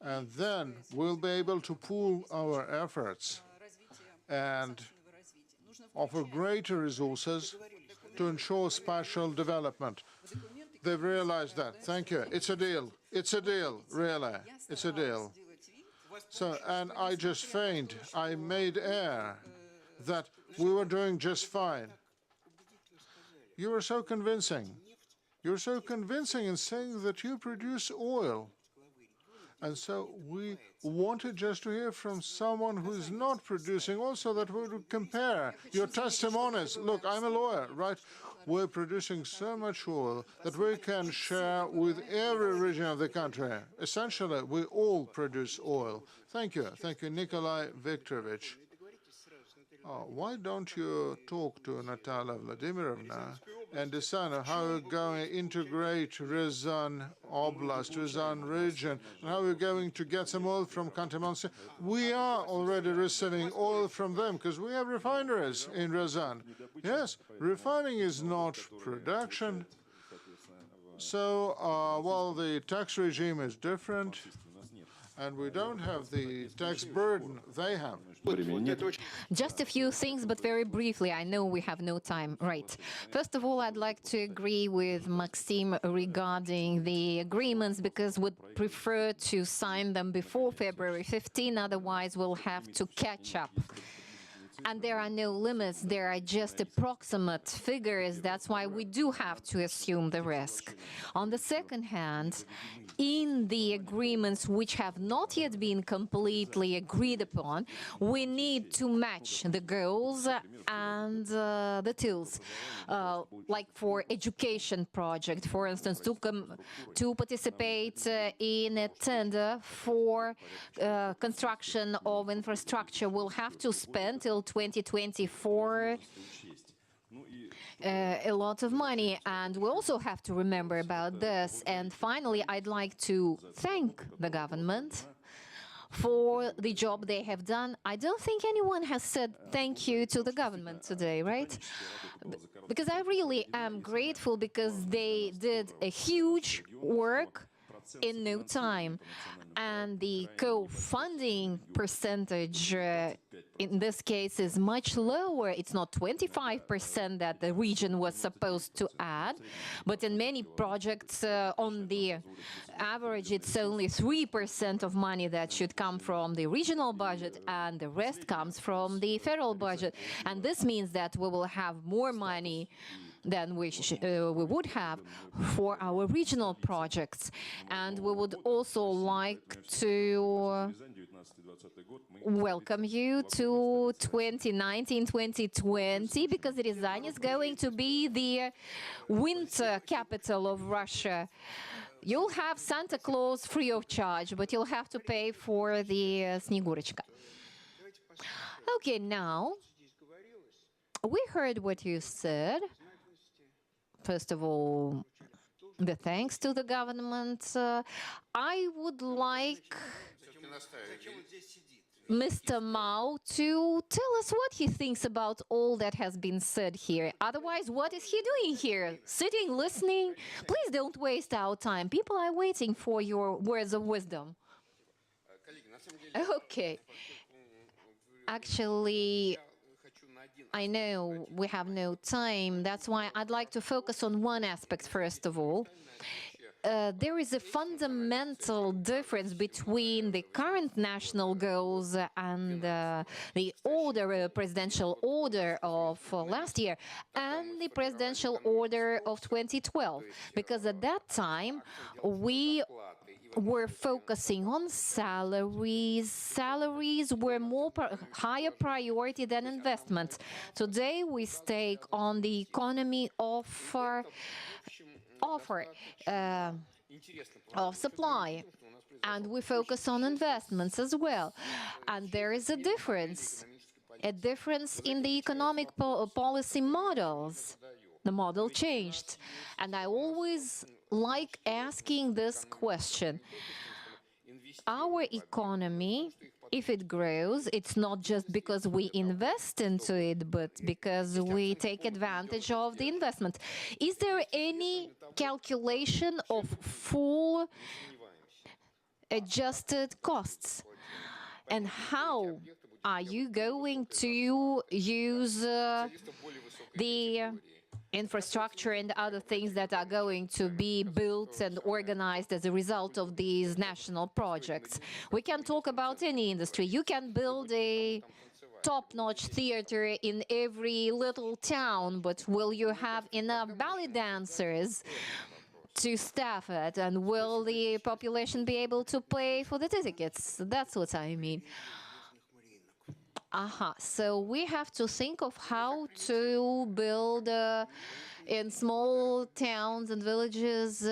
And then we'll be able to pool our efforts and offer greater resources to ensure spatial development. They've realized that. Thank you. It's a deal. It's a deal, really. It's a deal. So, and I just feigned, I made air that we were doing just fine. You were so convincing. You're so convincing in saying that you produce oil. And so we wanted just to hear from someone who is not producing oil so that we would compare your testimonies. Look, I'm a lawyer, right? We're producing so much oil that we can share with every region of the country. Essentially, we all produce oil. Thank you. Thank you, Nikolai Viktorovich. Why don't you talk to Natalia Vladimirovna and decide how we're going to integrate Ryazan Oblast, Ryazan region, and how we're going to get some oil from Khanty-Mansi? We are already receiving oil from them because we have refineries in Ryazan. Yes, refining is not production. So, well, the tax regime is different, and we don't have the tax burden they have. Just a few things, but very briefly. I know we have no time. Right. First of all, I'd like to agree with Maxim regarding the agreements because would prefer to sign them before February 15. Otherwise, we'll have to catch up. And there are no limits. There are just approximate figures. That's why we do have to assume the risk. On the second hand, in the agreements which have not yet been completely agreed upon, we need to match the goals and the tills. Like for education project, for instance, to participate in a tender for construction of infrastructure, we'll have to spend till 2024 a lot of money, and we also have to remember about this. And finally, I'd like to thank the government for the job they have done. I don't think anyone has said thank you to the government today, right? Because I really am grateful because they did a huge work in no time. And the co-funding percentage in this case is much lower. It's not 25% that the region was supposed to add, but in many projects on the average it's only 3% of money that should come from the regional budget and the rest comes from the federal budget. And this means that we will have more money than we would have for our regional projects. And we would also like to welcome you to 2019-2020, because Ryazan is going to be the winter capital of Russia. You'll have Santa Claus free of charge, but you'll have to pay for the Snegurочка. Okay, now, we heard what you said. First of all, the thanks to the government. I would like Mr. Mao to tell us what he thinks about all that has been said here. Otherwise, what is he doing here? Sitting, listening? Please don't waste our time. People are waiting for your words of wisdom. Okay. Actually, I know we have no time. That's why I'd like to focus on one aspect first of all. There is a fundamental difference between the current national goals and the order, presidential order of last year and the presidential order of 2012. Because at that time, we were focusing on salaries. Salaries were higher priority than investments. Today, we stake on the economy of offer. of supply. And we focus on investments as well. And there is a difference in the economic policy models. The model changed. And I always like asking this question. Our economy, if it grows, it's not just because we invest into it, but because we take advantage of the investment. Is there any calculation of full adjusted costs? And how are you going to use the infrastructure and other things that are going to be built and organized as a result of these national projects? We can talk about any industry. You can build a top-notch theater in every little town, but will you have enough ballet dancers to staff it? And will the population be able to pay for the tickets? That's what I mean. So we have to think of how to build in small towns and villages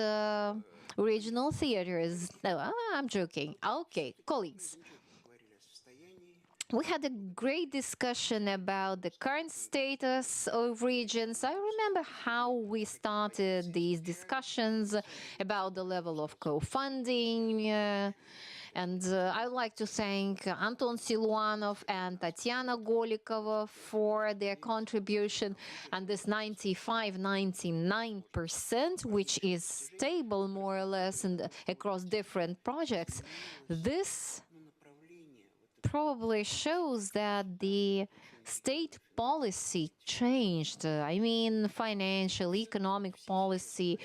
regional theaters. No, I'm joking. Okay, colleagues. We had a great discussion about the current status of regions. I remember how we started these discussions about the level of co-funding. And I would like to thank Anton Siluanov and Tatyana Golikova for their contribution. And this 95–99%, which is stable more or less across different projects, this probably shows that the state policy changed. I mean, financial, economic policy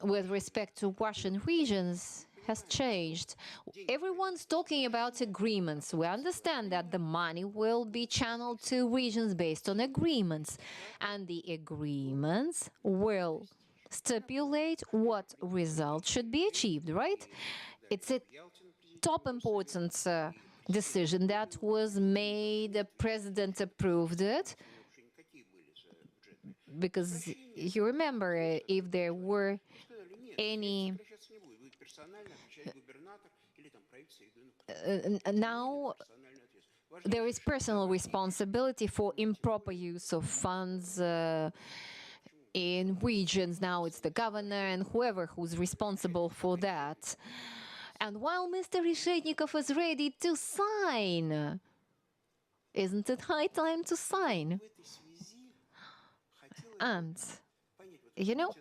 with respect to Russian regions has changed. Everyone's talking about agreements. We understand that the money will be channeled to regions based on agreements, and the agreements will stipulate what results should be achieved, right? It's a top important decision that was made. The president approved it because you remember if there were any now there is personal responsibility for improper use of funds in regions. Now it's the governor and whoever who's responsible for that. And while Mr. Reshetnikov is ready to sign, isn't it high time to sign? And, you know,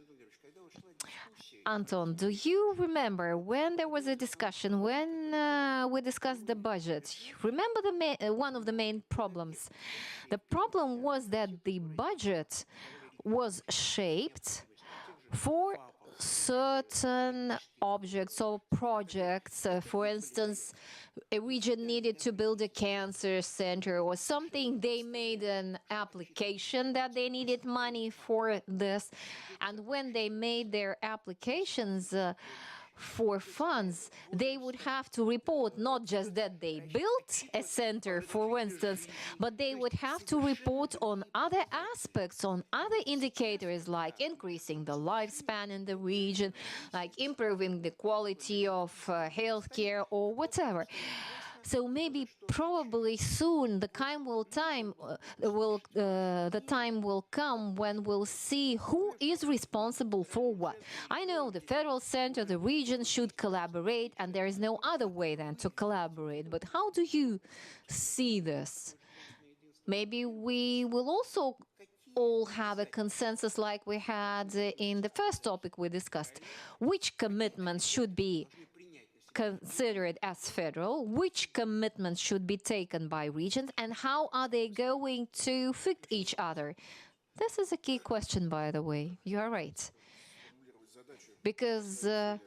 Anton, do you remember when there was a discussion, when we discussed the budget? Remember one of the main problems? The problem was that the budget was shaped for certain objects or projects. For instance, a region needed to build a cancer center or something. They made an application that they needed money for this. And when they made their applications for funds, they would have to report not just that they built a center, for instance, but they would have to report on other aspects, on other indicators, like increasing the lifespan in the region, like improving the quality of healthcare or whatever. So maybe, probably soon, the time will come when we'll see who is responsible for what. I know the federal center, the region should collaborate, and there is no other way than to collaborate. But how do you see this? Maybe we will also all have a consensus like we had in the first topic we discussed. Which commitments should be considered as federal, which commitments should be taken by regions, and how are they going to fit each other? This is a key question, by the way. You are right. Because a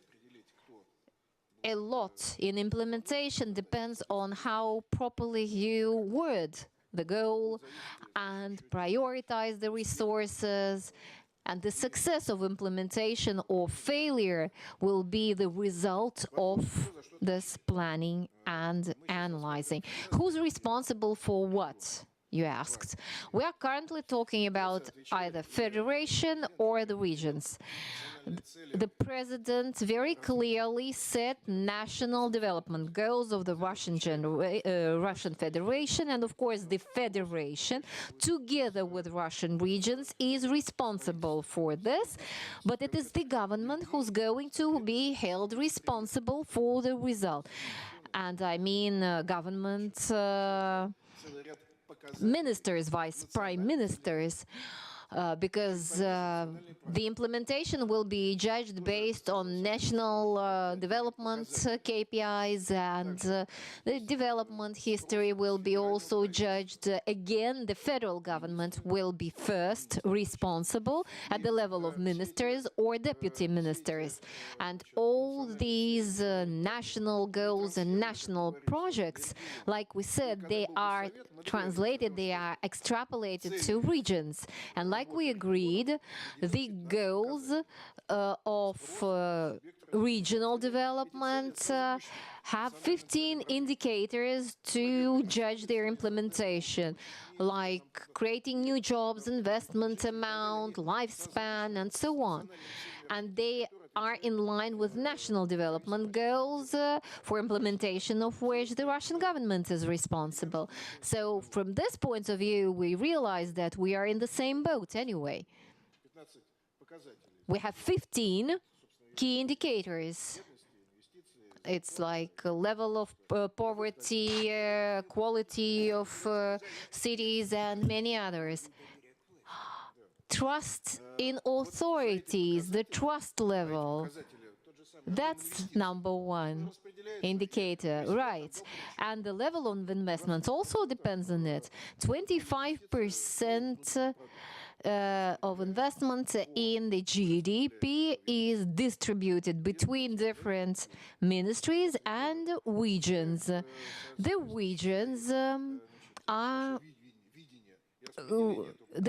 lot in implementation depends on how properly you word the goal and prioritize the resources. And the success of implementation or failure will be the result of this planning and analyzing. Who's responsible for what? you asked. We are currently talking about either federation or the regions. The president very clearly set national development goals of the Russian Federation, and of course the Federation, together with Russian regions, is responsible for this, but it is the government who's going to be held responsible for the result. And I mean government ministers, vice prime ministers, because the implementation will be judged based on national development KPIs, and the development history will be also judged. Again, the federal government will be first responsible at the level of ministers or deputy ministers. And all these national goals and national projects, like we said, they are translated, they are extrapolated to regions. And like we agreed, the goals of regional development have 15 indicators to judge their implementation, like creating new jobs, investment amount, lifespan, and so on. And they are in line with national development goals for implementation of which the Russian government is responsible. So from this point of view, we realize that we are in the same boat anyway. We have 15 key indicators. It's like a level of poverty, quality of cities, and many others. Trust in authorities, the trust level, that's number one indicator, right? And the level of investment also depends on it. 25% of investment in the GDP is distributed between different ministries and regions. The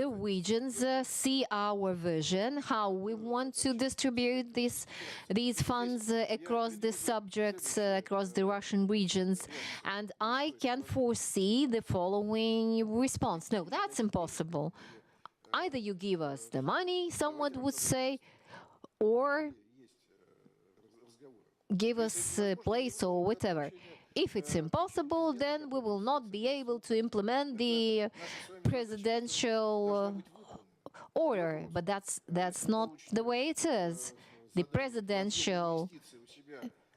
regions see our vision, how we want to distribute these funds across the subjects, across the Russian regions. And I can foresee the following response. No, that's impossible. Either you give us the money, someone would say, or give us a place or whatever. If it's impossible, then we will not be able to implement the presidential order. But that's not the way it is. The presidential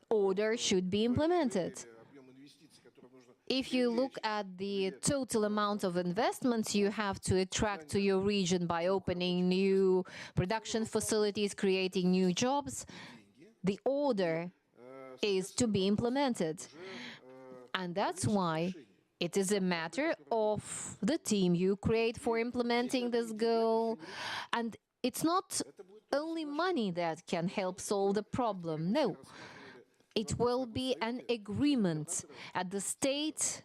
order should be implemented. If you look at the total amount of investments you have to attract to your region by opening new production facilities, creating new jobs, the order is to be implemented. And that's why it is a matter of the team you create for implementing this goal. And it's not only money that can help solve the problem. No. It will be an agreement at the State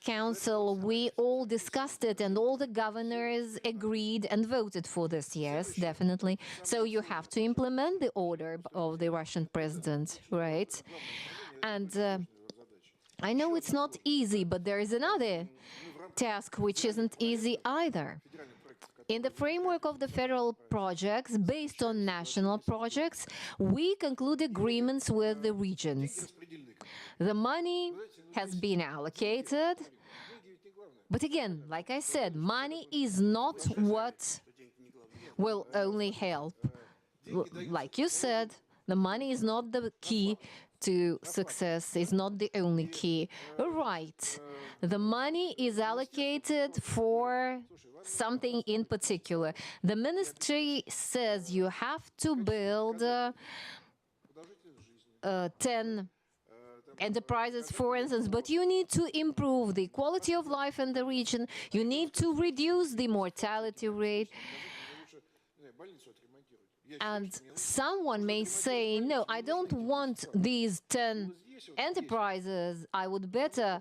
Council. We all discussed it, and all the governors agreed and voted for this. Yes, definitely. So you have to implement the order of the Russian president, right? And I know it's not easy, but there is another task which isn't easy either. In the framework of the federal projects, based on national projects, we conclude agreements with the regions. The money has been allocated, but again, like I said, money is not what will only help. Like you said, the money is not the key to success, is not the only key. Right. The money is allocated for something in particular. The ministry says you have to build 10 enterprises, for instance, but you need to improve the quality of life in the region, you need to reduce the mortality rate. And someone may say, no, I don't want these 10 enterprises, I would better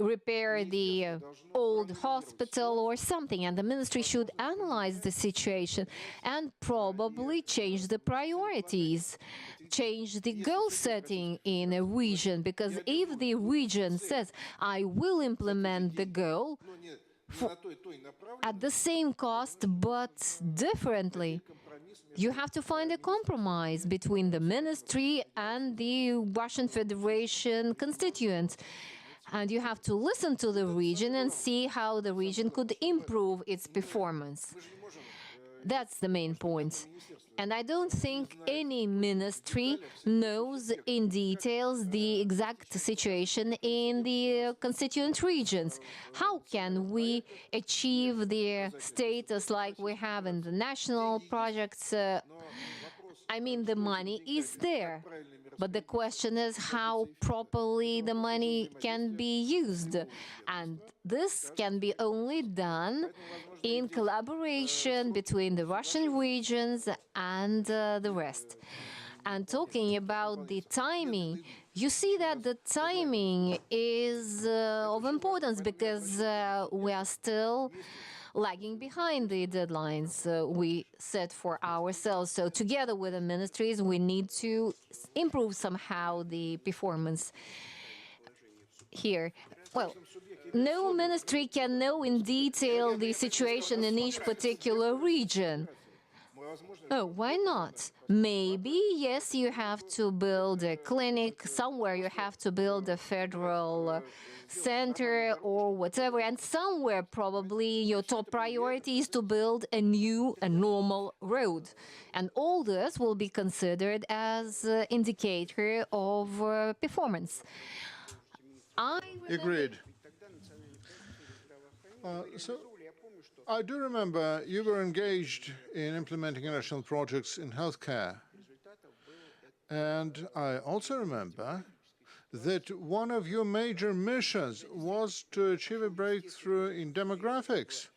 repair the old hospital or something, and the ministry should analyze the situation and probably change the priorities, change the goal setting in a region, because if the region says, I will implement the goal at the same cost but differently, you have to find a compromise between the ministry and the Russian Federation constituents. And you have to listen to the region and see how the region could improve its performance. That's the main point. And I don't think any ministry knows in details the exact situation in the constituent regions. How can we achieve the status like we have in the national projects? I mean, the money is there, but the question is how properly the money can be used. And this can be only done in collaboration between the Russian regions and the rest. And talking about the timing, you see that the timing is of importance because we are still lagging behind the deadlines we set for ourselves. So together with the ministries, we need to improve somehow the performance here. Well, no ministry can know in detail the situation in each particular region. Oh, why not? Maybe, yes, you have to build a clinic somewhere, you have to build a federal center or whatever, and somewhere probably your top priority is to build a new and normal road. And all this will be considered as an indicator of performance. Agreed. So I do remember you were engaged in implementing national projects in healthcare. And I also remember that one of your major missions was to achieve a breakthrough in demographics.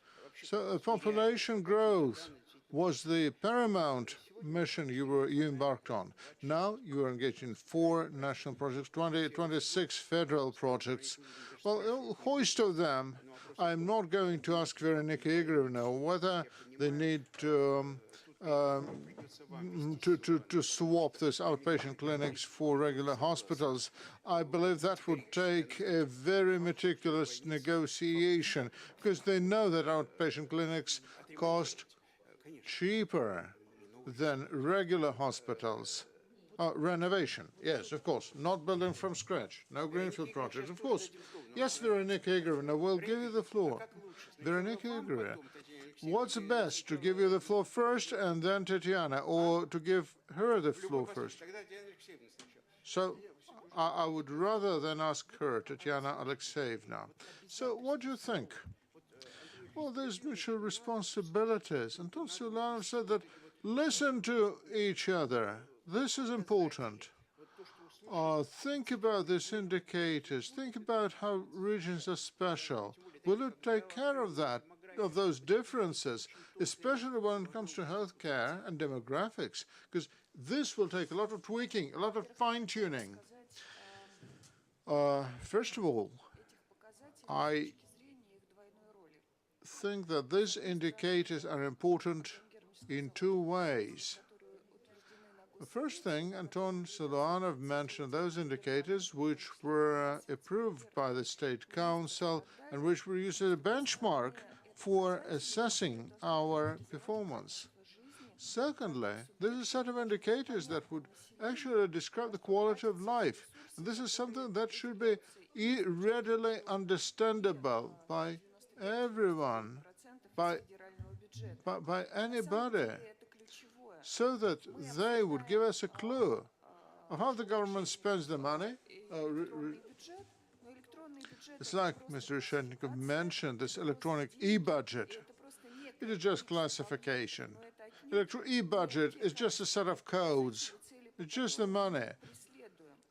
So population growth was the paramount mission you embarked on. Now you are engaged in 4 national projects, 26 federal projects. Well, hoist of them, I'm not going to ask Veronika Igorevna whether they need to swap these outpatient clinics for regular hospitals. I believe that would take a very meticulous negotiation because they know that outpatient clinics cost cheaper than regular hospitals. Renovation, yes, of course, not building from scratch, no greenfield projects, of course. Yes, Veronika Igorevna, we'll give you the floor. Veronika Igorevna, what's best, to give you the floor first and then Tatyana, or to give her the floor first? So I would rather than ask her, Tatyana Alexeyevna. So what do you think? Well, there's mutual responsibilities. Anton Siluanov said that listen to each other. This is important. Think about these indicators. Think about how regions are special. Will it take care of that, of those differences, especially when it comes to healthcare and demographics? Because this will take a lot of tweaking, a lot of fine-tuning. First of all, I think that these indicators are important in 2 ways. The first thing, Anton Siluanov mentioned those indicators which were approved by the State Council and which were used as a benchmark for assessing our performance. Secondly, there's a set of indicators that would actually describe the quality of life. And this is something that should be readily understandable by everyone, by anybody, so that they would give us a clue of how the government spends the money. It's like Mr. Reshetnikov mentioned, this electronic e-budget. It is just classification. E-budget is just a set of codes. It's just the money.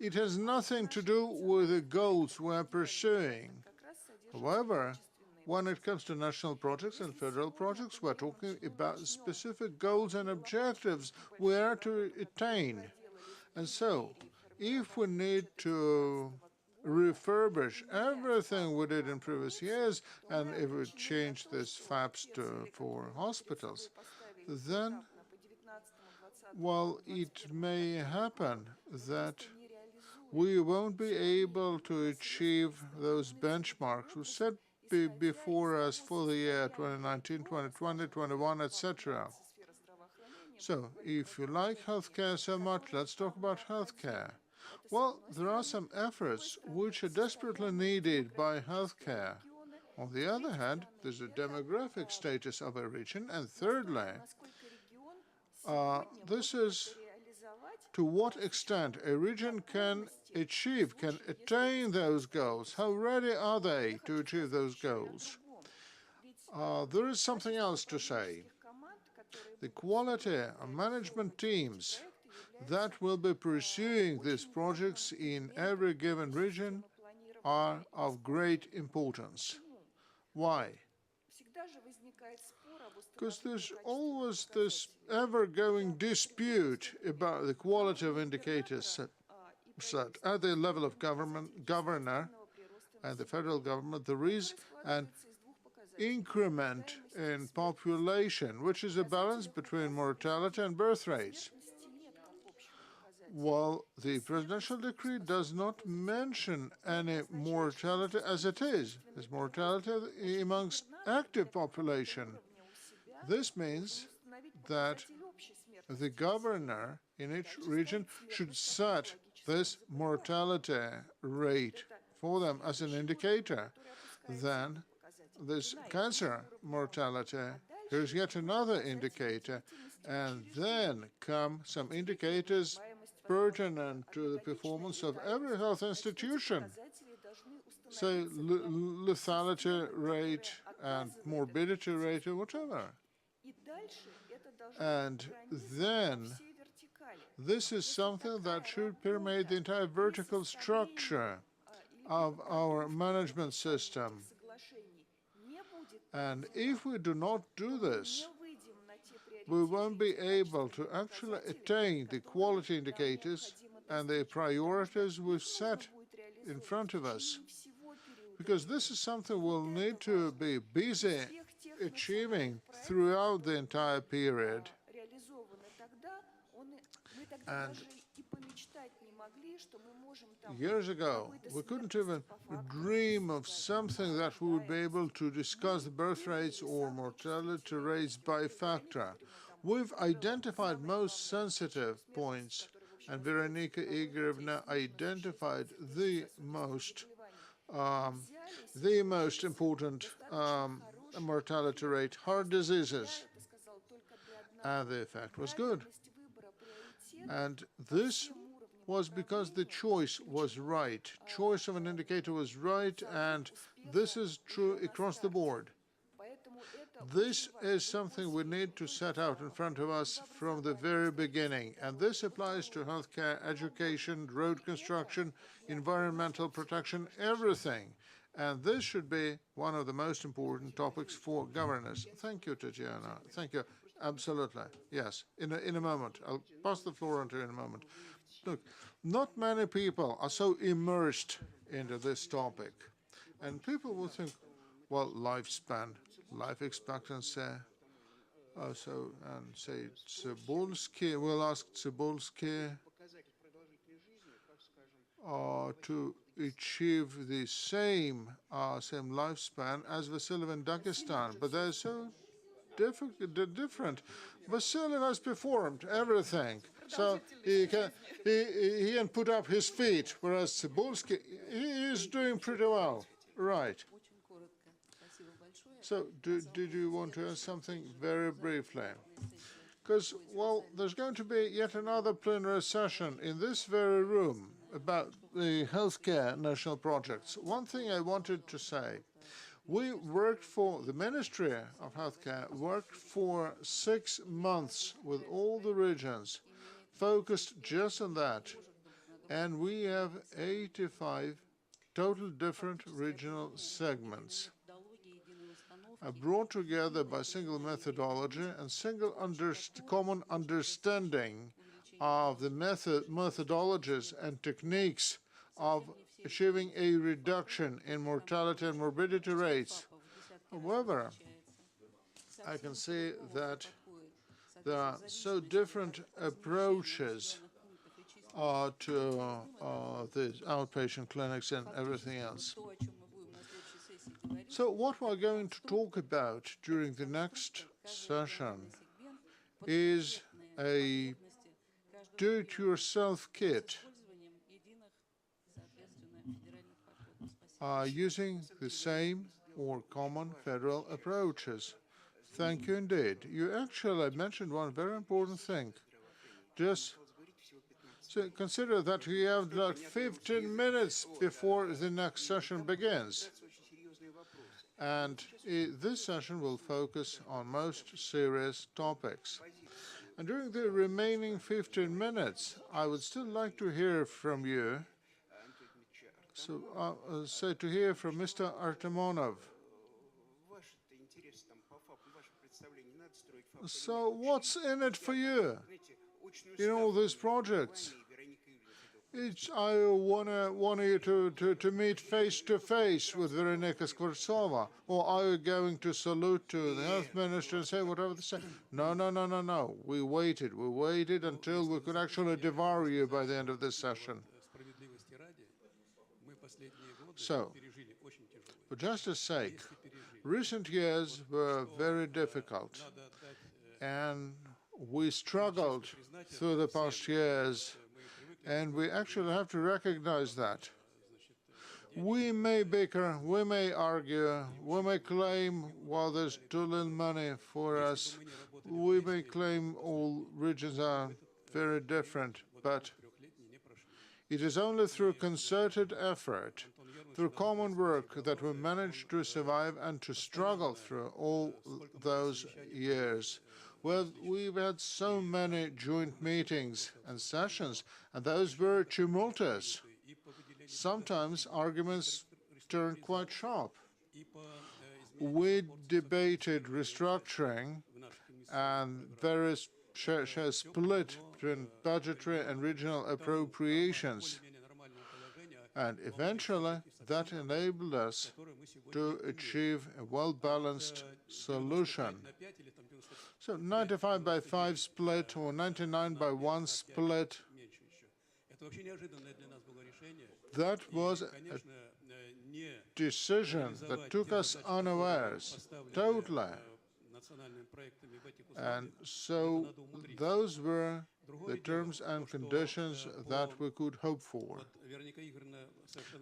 It has nothing to do with the goals we're pursuing. However, when it comes to national projects and federal projects, we're talking about specific goals and objectives we are to attain. And so, if we need to refurbish everything we did in previous years, and if we change this FAPS for hospitals, then, well, it may happen that we won't be able to achieve those benchmarks we set before us for the year 2019, 2020, 21, etc. So, if you like healthcare so much, let's talk about healthcare. Well, there are some efforts which are desperately needed by healthcare. On the other hand, there's a demographic status of a region, and thirdly, this is to what extent a region can achieve, can attain those goals. How ready are they to achieve those goals? There is something else to say. The quality of management teams that will be pursuing these projects in every given region are of great importance. Why? Because there's always this ever-going dispute about the quality of indicators set at the level of governor and the federal government. There is an increment in population, which is a balance between mortality and birth rates. Well, the presidential decree does not mention any mortality as it is. There's mortality amongst active population. This means that the governor in each region should set this mortality rate for them as an indicator. Then this cancer mortality, here's yet another indicator, and then come some indicators pertinent to the performance of every health institution. Say lethality rate and morbidity rate or whatever. And then this is something that should permeate the entire vertical structure of our management system. And if we do not do this, we won't be able to actually attain the quality indicators and the priorities we've set in front of us. Because this is something we'll need to be busy achieving throughout the entire period. And years ago, we couldn't even dream of something that we would be able to discuss the birth rates or mortality rates by factor. We've identified most sensitive points, and Veronika Igorevna identified the most important mortality rate, heart diseases. And the effect was good. And this was because the choice was right. Choice of an indicator was right, and this is true across the board. This is something we need to set out in front of us from the very beginning, and this applies to healthcare, education, road construction, environmental protection, everything. And this should be one of the most important topics for governance. Thank you, Tatyana. Thank you. Absolutely. Yes. In a moment. I'll pass the floor on to you in a moment. Look, not many people are so immersed into this topic. And people will think, well, lifespan, life expectancy. And say Cybulski, we'll ask Cybulski to achieve the same lifespan as Vassiliev in Dagestan, but they're so different. Vassiliev has performed everything, so he can put up his feet, whereas Cybulski, he is doing pretty well, right? So, did you want to add something very briefly? Because, well, there's going to be yet another plenary session in this very room about the healthcare national projects. One thing I wanted to say, we worked for, the Ministry of Healthcare worked for 6 months with all the regions, focused just on that. And we have 85 total different regional segments, brought together by single methodology and single common understanding of the methodologies and techniques of achieving a reduction in mortality and morbidity rates. However, I can see that there are so different approaches to the outpatient clinics and everything else. So what we're going to talk about during the next session is a do-it-yourself kit using the same or common federal approaches. Thank you indeed. You actually mentioned one very important thing. Just so consider that we have like 15 minutes before the next session begins. And this session will focus on most serious topics. And during the remaining 15 minutes, I would still like to hear from you. So, to hear from Mr. Artamonov. So, what's in it for you in all these projects? I want you to meet face to face with Veronika Skvortsova, or are you going to salute to the health minister and say whatever they say? No. We waited until we could actually devour you by the end of this session. So, for justice sake, recent years were very difficult, and we struggled through the past years. And we actually have to recognize that. We may bicker, we may argue, we may claim, well, there's too little money for us. We may claim all regions are very different, but it is only through concerted effort, through common work, that we managed to survive and to struggle through all those years. Well, we've had so many joint meetings and sessions, and those were tumultuous. Sometimes arguments turned quite sharp. We debated restructuring and various shares split between budgetary and regional appropriations. And eventually, that enabled us to achieve a well-balanced solution. So 95 by 5 split or 99 by 1 split, that was a decision that took us unawares, totally. And so those were the terms and conditions that we could hope for.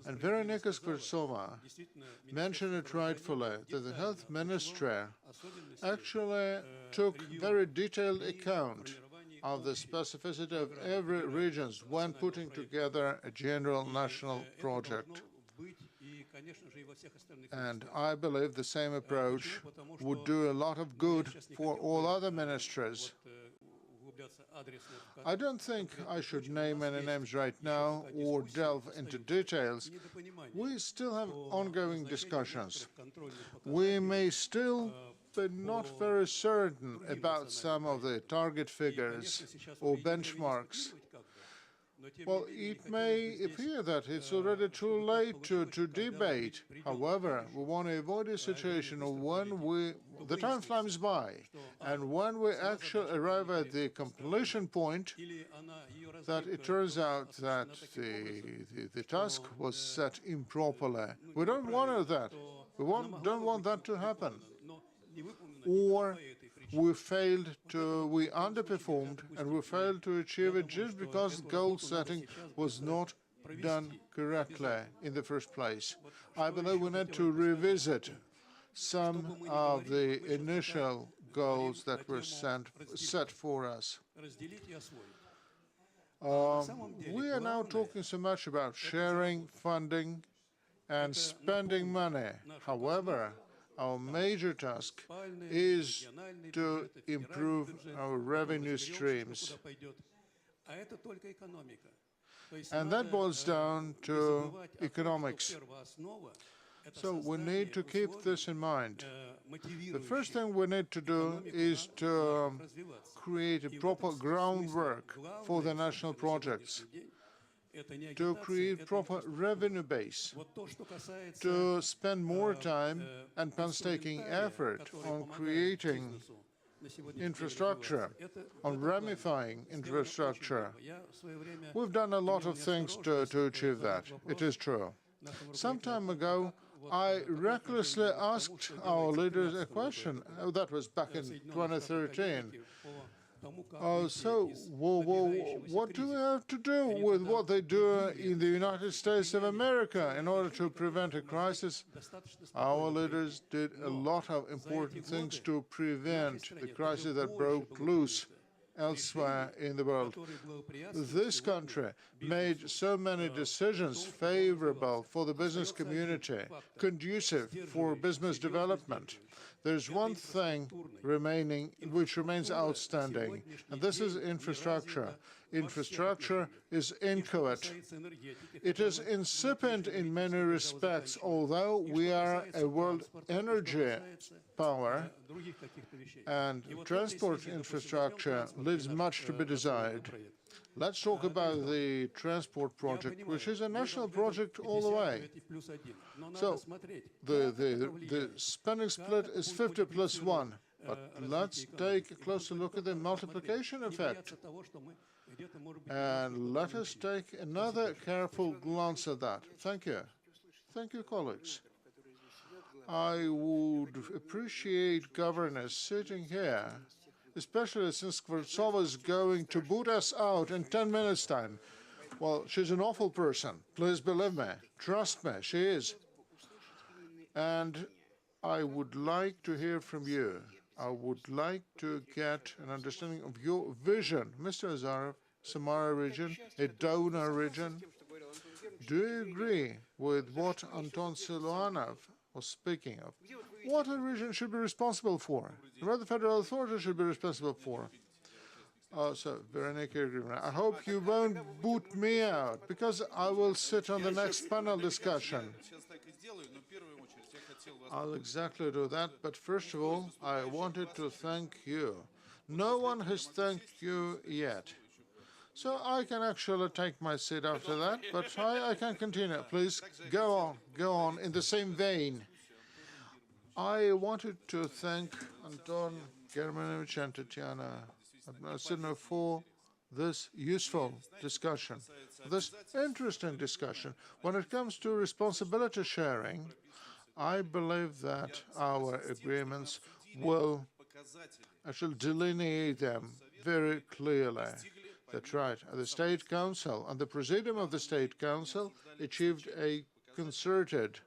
And Veronika Skvortsova mentioned it rightfully, that the health ministry actually took very detailed account of the specificity of every region when putting together a general national project. And I believe the same approach would do a lot of good for all other ministries. I don't think I should name any names right now or delve into details. We still have ongoing discussions. We may still be not very certain about some of the target figures or benchmarks. Well, it may appear that it's already too late to debate. However, we want to avoid a situation when the time flies by, and when we actually arrive at the completion point, that it turns out that the task was set improperly. We don't want that. We don't want that to happen. Or we underperformed, and we failed to achieve it just because goal setting was not done correctly in the first place. I believe we need to revisit some of the initial goals that were set for us. We are now talking so much about sharing, funding, and spending money. However, our major task is to improve our revenue streams. And that boils down to economics. So we need to keep this in mind. The first thing we need to do is to create a proper groundwork for the national projects. to create proper revenue base, to spend more time and painstaking effort on creating infrastructure, on ramifying infrastructure. We've done a lot of things to achieve that. It is true. Some time ago, I recklessly asked our leaders a question. That was back in 2013. So, what do we have to do with what they do in the United States of America in order to prevent a crisis? Our leaders did a lot of important things to prevent the crisis that broke loose elsewhere in the world. This country made so many decisions favorable for the business community, conducive for business development. There's one thing remaining, which remains outstanding, and this is infrastructure. Infrastructure is inchoate. It is incipient in many respects, although we are a world energy power, and transport infrastructure leaves much to be desired. Let's talk about the transport project, which is a national project all the way. So the spending split is 50 plus 1, but let's take a closer look at the multiplication effect. And let us take another careful glance at that. Thank you. Thank you, colleagues. I would appreciate governors sitting here, especially since Skvortsova is going to boot us out in 10 minutes' time. Well, she's an awful person. Please believe me. Trust me, she is. And I would like to hear from you. I would like to get an understanding of your vision. Mr. Azarov, Samara region, a donor region. Do you agree with what Anton Siluanov was speaking of? What a region should be responsible for? What the federal authorities should be responsible for? So, Veronica, I hope you won't boot me out, because I will sit on the next panel discussion. I'll exactly do that, but first of all, I wanted to thank you. No one has thanked you yet. So I can actually take my seat after that, but I can continue. Please go on in the same vein. I wanted to thank Anton, Germanovich, and Tatyana for this useful discussion, this interesting discussion. When it comes to responsibility sharing, I believe that our agreements will actually delineate them very clearly. That's right. The State Council and the Presidium of the State Council achieved a concerted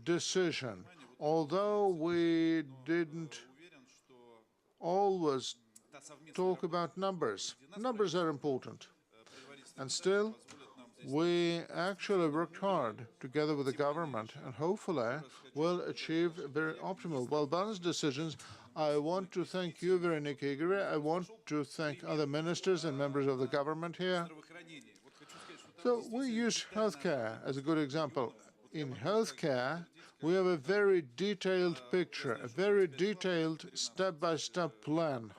decision, although we didn't always talk about numbers. Numbers are important. And still, we actually worked hard together with the government, and hopefully will achieve very optimal, well-balanced decisions. I want to thank you, Veronica Igorevna. I want to thank other ministers and members of the government here. So we use healthcare as a good example. In healthcare, we have a very detailed picture, a very detailed step-by-step plan.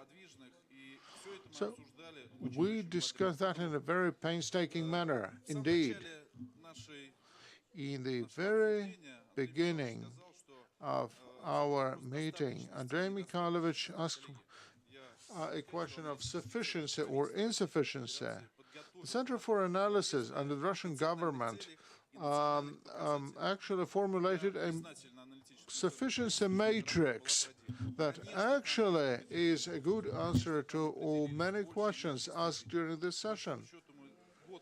So we discussed that in a very painstaking manner, indeed. In the very beginning of our meeting, Andrei Mikhailovich asked a question of sufficiency or insufficiency. The Center for Analysis under the Russian government actually formulated a sufficiency matrix that actually is a good answer to all many questions asked during this session.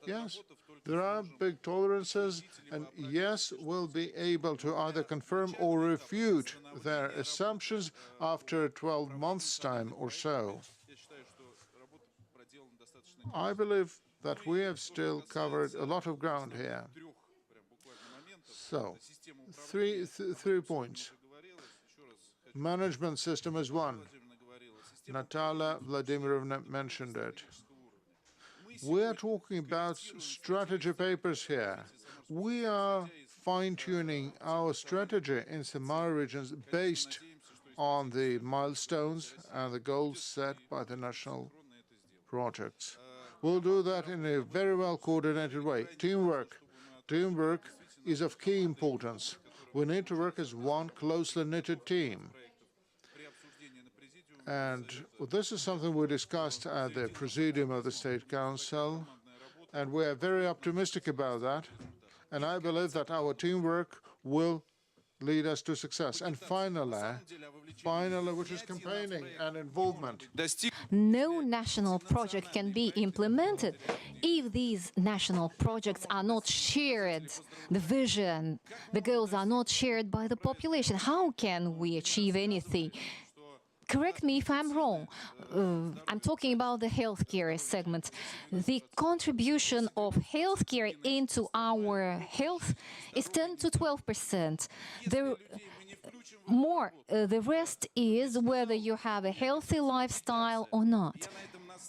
Yes, there are big tolerances, and yes, we'll be able to either confirm or refute their assumptions after 12 months' time or so. I believe that we have still covered a lot of ground here. So, three points. Management system is one. Natalia Vladimirovna mentioned it. We are talking about strategy papers here. We are fine-tuning our strategy in Samara regions based on the milestones and the goals set by the national projects. We'll do that in a very well coordinated way. Teamwork. Teamwork is of key importance. We need to work as one closely knitted team. And this is something we discussed at the Presidium of the State Council, and we are very optimistic about that. And I believe that our teamwork will lead us to success. And finally, which is campaigning and involvement. No national project can be implemented if these national projects are not shared. The vision, the goals are not shared by the population. How can we achieve anything? Correct me if I'm wrong. I'm talking about the healthcare segment. The contribution of healthcare into our health is 10 to 12%. The rest is whether you have a healthy lifestyle or not.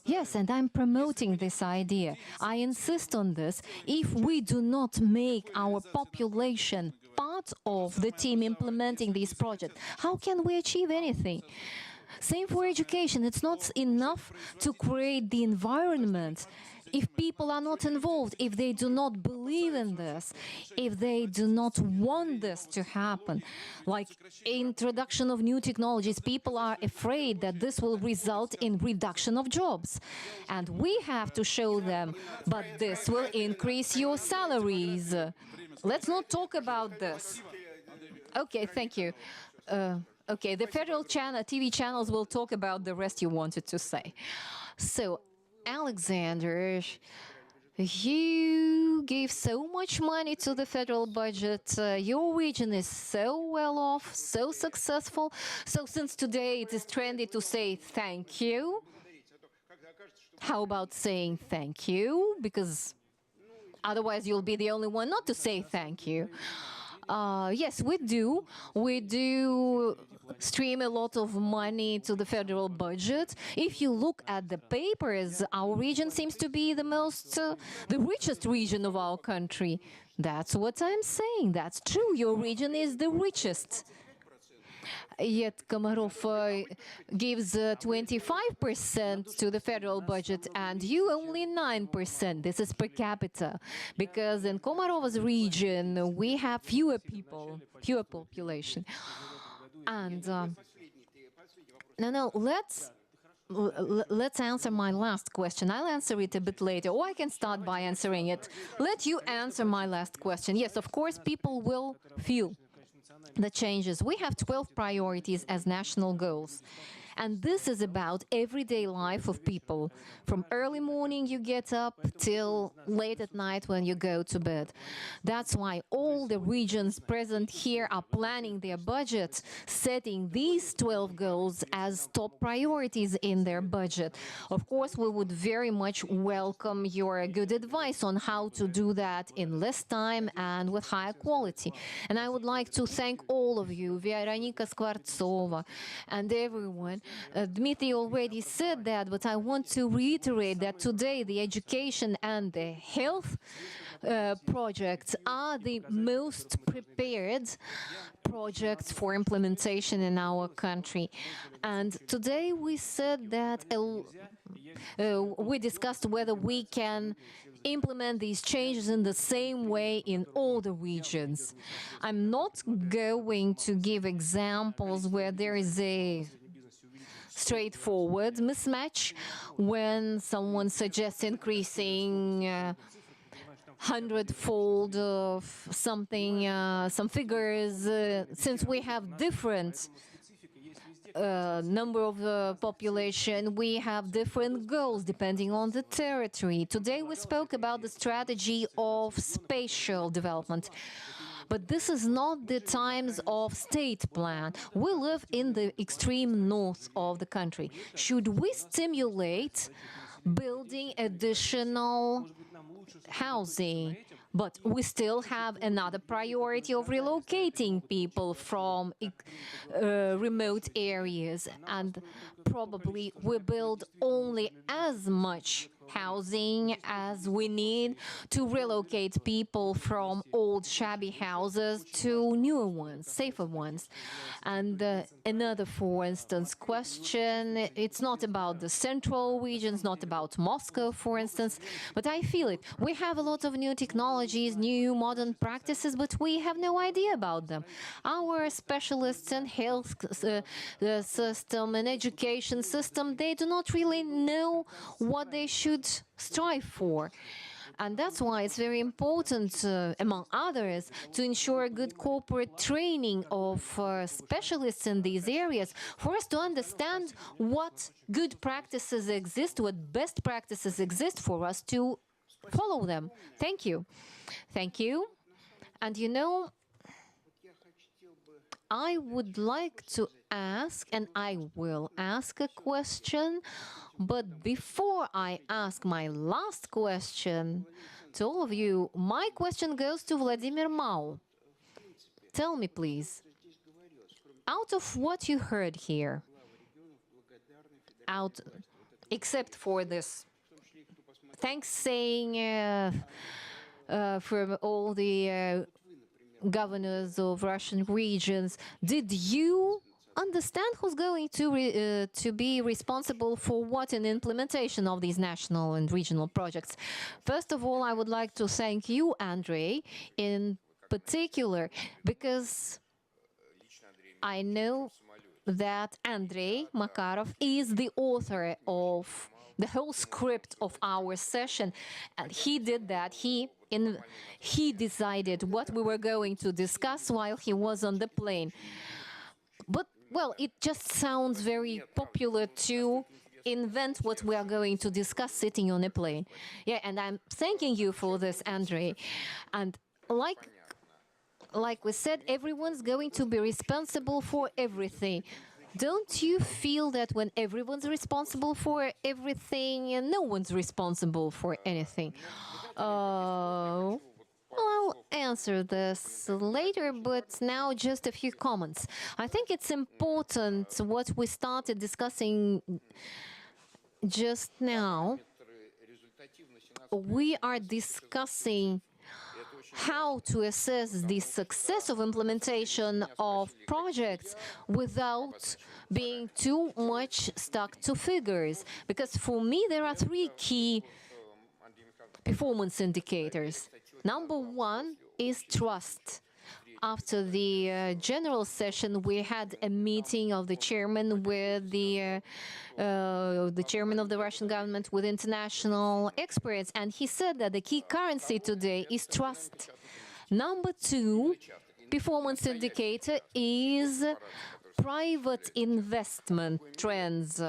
Yes, and I'm promoting this idea. I insist on this. If we do not make our population part of the team implementing these projects, how can we achieve anything? Same for education. It's not enough to create the environment. If people are not involved, if they do not believe in this, if they do not want this to happen, like introduction of new technologies, people are afraid that this will result in reduction of jobs. And we have to show them, but this will increase your salaries. Let's not talk about this. Okay, thank you. Okay, the federal TV channels will talk about the rest you wanted to say. So, Alexander, you gave so much money to the federal budget. Your region is so well off, so successful. So since today it is trendy to say thank you, how about saying thank you? Because otherwise you'll be the only one not to say thank you. Yes, we do. We do stream a lot of money to the federal budget. If you look at the papers, our region seems to be the richest region of our country. That's what I'm saying. That's true. Your region is the richest. Yet Komarov gives 25% to the federal budget, and you only 9%. This is per capita, because in Komarov's region we have fewer people, fewer population. And let's answer my last question. I'll answer it a bit later, or I can start by answering it. Let you answer my last question. Yes, of course, people will feel the changes. We have 12 priorities as national goals. And this is about everyday life of people. From early morning you get up till late at night when you go to bed. That's why all the regions present here are planning their budgets, setting these 12 goals as top priorities in their budget. Of course, we would very much welcome your good advice on how to do that in less time and with higher quality. And I would like to thank all of you, Veronika Skvartsova and everyone. Dmitry already said that, but I want to reiterate that today the education and the health projects are the most prepared projects for implementation in our country. And today we said that we discussed whether we can implement these changes in the same way in all the regions. I'm not going to give examples where there is a straightforward mismatch when someone suggests increasing 100-fold of something, some figures, since we have different number of the population, we have different goals depending on the territory. Today we spoke about the strategy of spatial development. But this is not the times of state plan. We live in the extreme north of the country. Should we stimulate building additional housing? But we still have another priority of relocating people from remote areas. And probably we build only as much housing as we need to relocate people from old shabby houses to newer ones, safer ones. And another, for instance, question, it's not about the central regions, not about Moscow, for instance, but I feel it. We have a lot of new technologies, new modern practices, but we have no idea about them. Our specialists in health system and education system, they do not really know what they should strive for. And that's why it's very important, among others, to ensure good corporate training of specialists in these areas for us to understand what good practices exist, what best practices exist for us to follow them. Thank you. Thank you. And you know, I would like to ask, and I will ask a question, but before I ask my last question to all of you, my question goes to Vladimir Mau. Tell me, please, out of what you heard here, except for this thanks saying from all the governors of Russian regions, did you understand who's going to be responsible for what in implementation of these national and regional projects? First of all, I would like to thank you, Andrei, in particular, because I know that Andrei Makarov is the author of the whole script of our session, and he did that. He decided what we were going to discuss while he was on the plane. But, well, it just sounds very popular to invent what we are going to discuss sitting on a plane. Yeah, and I'm thanking you for this, Andrei. And like we said, everyone's going to be responsible for everything. Don't you feel that when everyone's responsible for everything, no one's responsible for anything? Well, I'll answer this later, but now just a few comments. I think it's important what we started discussing just now. We are discussing how to assess the success of implementation of projects without being too much stuck to figures. Because for me, there are three key performance indicators. Number one is trust. After the general session, we had a meeting of the chairman with the chairman of the Russian government with international experts, and he said that the key currency today is trust. Number two performance indicator is private investment trends,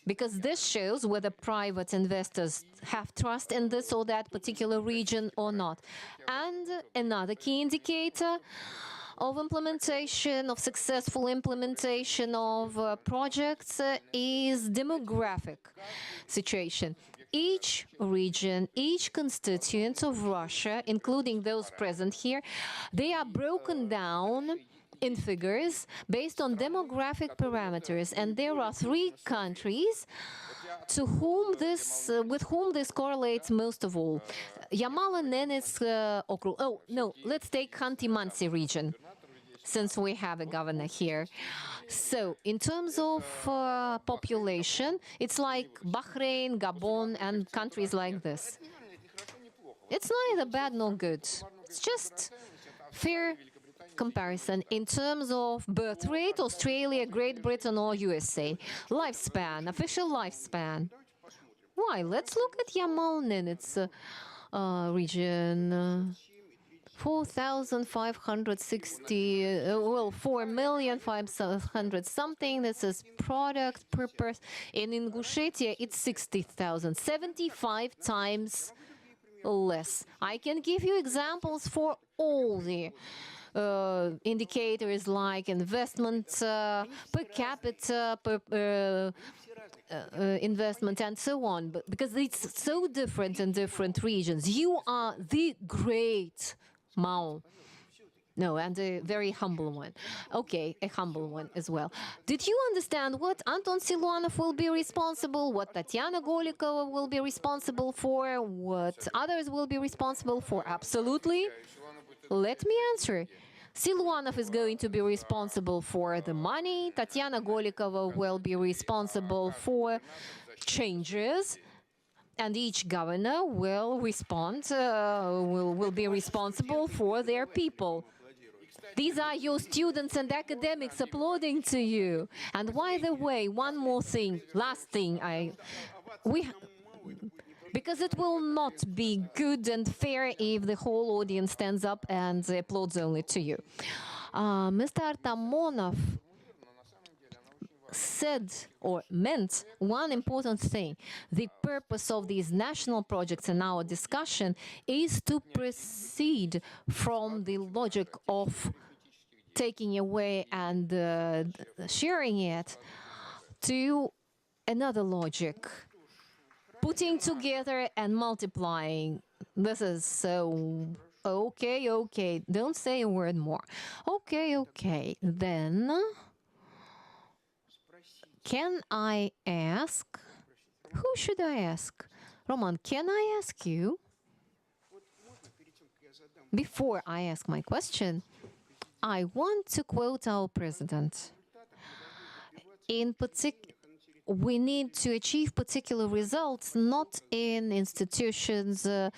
because this shows whether private investors have trust in this or that particular region or not. And another key indicator of implementation, of successful implementation of projects is demographic situation. Each region, each constituent of Russia, including those present here, they are broken down in figures based on demographic parameters, and there are three countries to whom this, with whom this correlates most of all. Yamal-Nenets Okrug. Oh, no, let's take Khanty-Mansi region, since we have a governor here. So, in terms of population, it's like Bahrain, Gabon, and countries like this. It's neither bad nor good. It's just fair comparison. In terms of birth rate, Australia, Great Britain, or USA. Lifespan, official lifespan. Why? Let's look at Yamal-Nenets region. 4,560, well, 4,500 something. This is product per person. In Ingushetia, it's 60,000, 75 times less. I can give you examples for all the indicators like investment per capita, investment, and so on. But because it's so different in different regions, you are the great Mao. No, and a very humble one. Okay, a humble one as well. Did you understand what Anton Siluanov will be responsible, what Tatyana Golikova will be responsible for, what others will be responsible for? Absolutely. Let me answer. Siluanov is going to be responsible for the money. Tatyana Golikova will be responsible for changes. And each governor will will be responsible for their people. These are your students and academics applauding to you. And by the way, one more thing, last thing, because it will not be good and fair if the whole audience stands up and applauds only to you. Mr. Artamonov said or meant one important thing. The purpose of these national projects in our discussion is to proceed from the logic of taking away and sharing it to another logic, putting together and multiplying. This is so okay. Don't say a word more. Okay. Then can I ask? Who should I ask? Roman, can I ask you? Before I ask my question, I want to quote our president. In particular, we need to achieve particular results, not in institutions and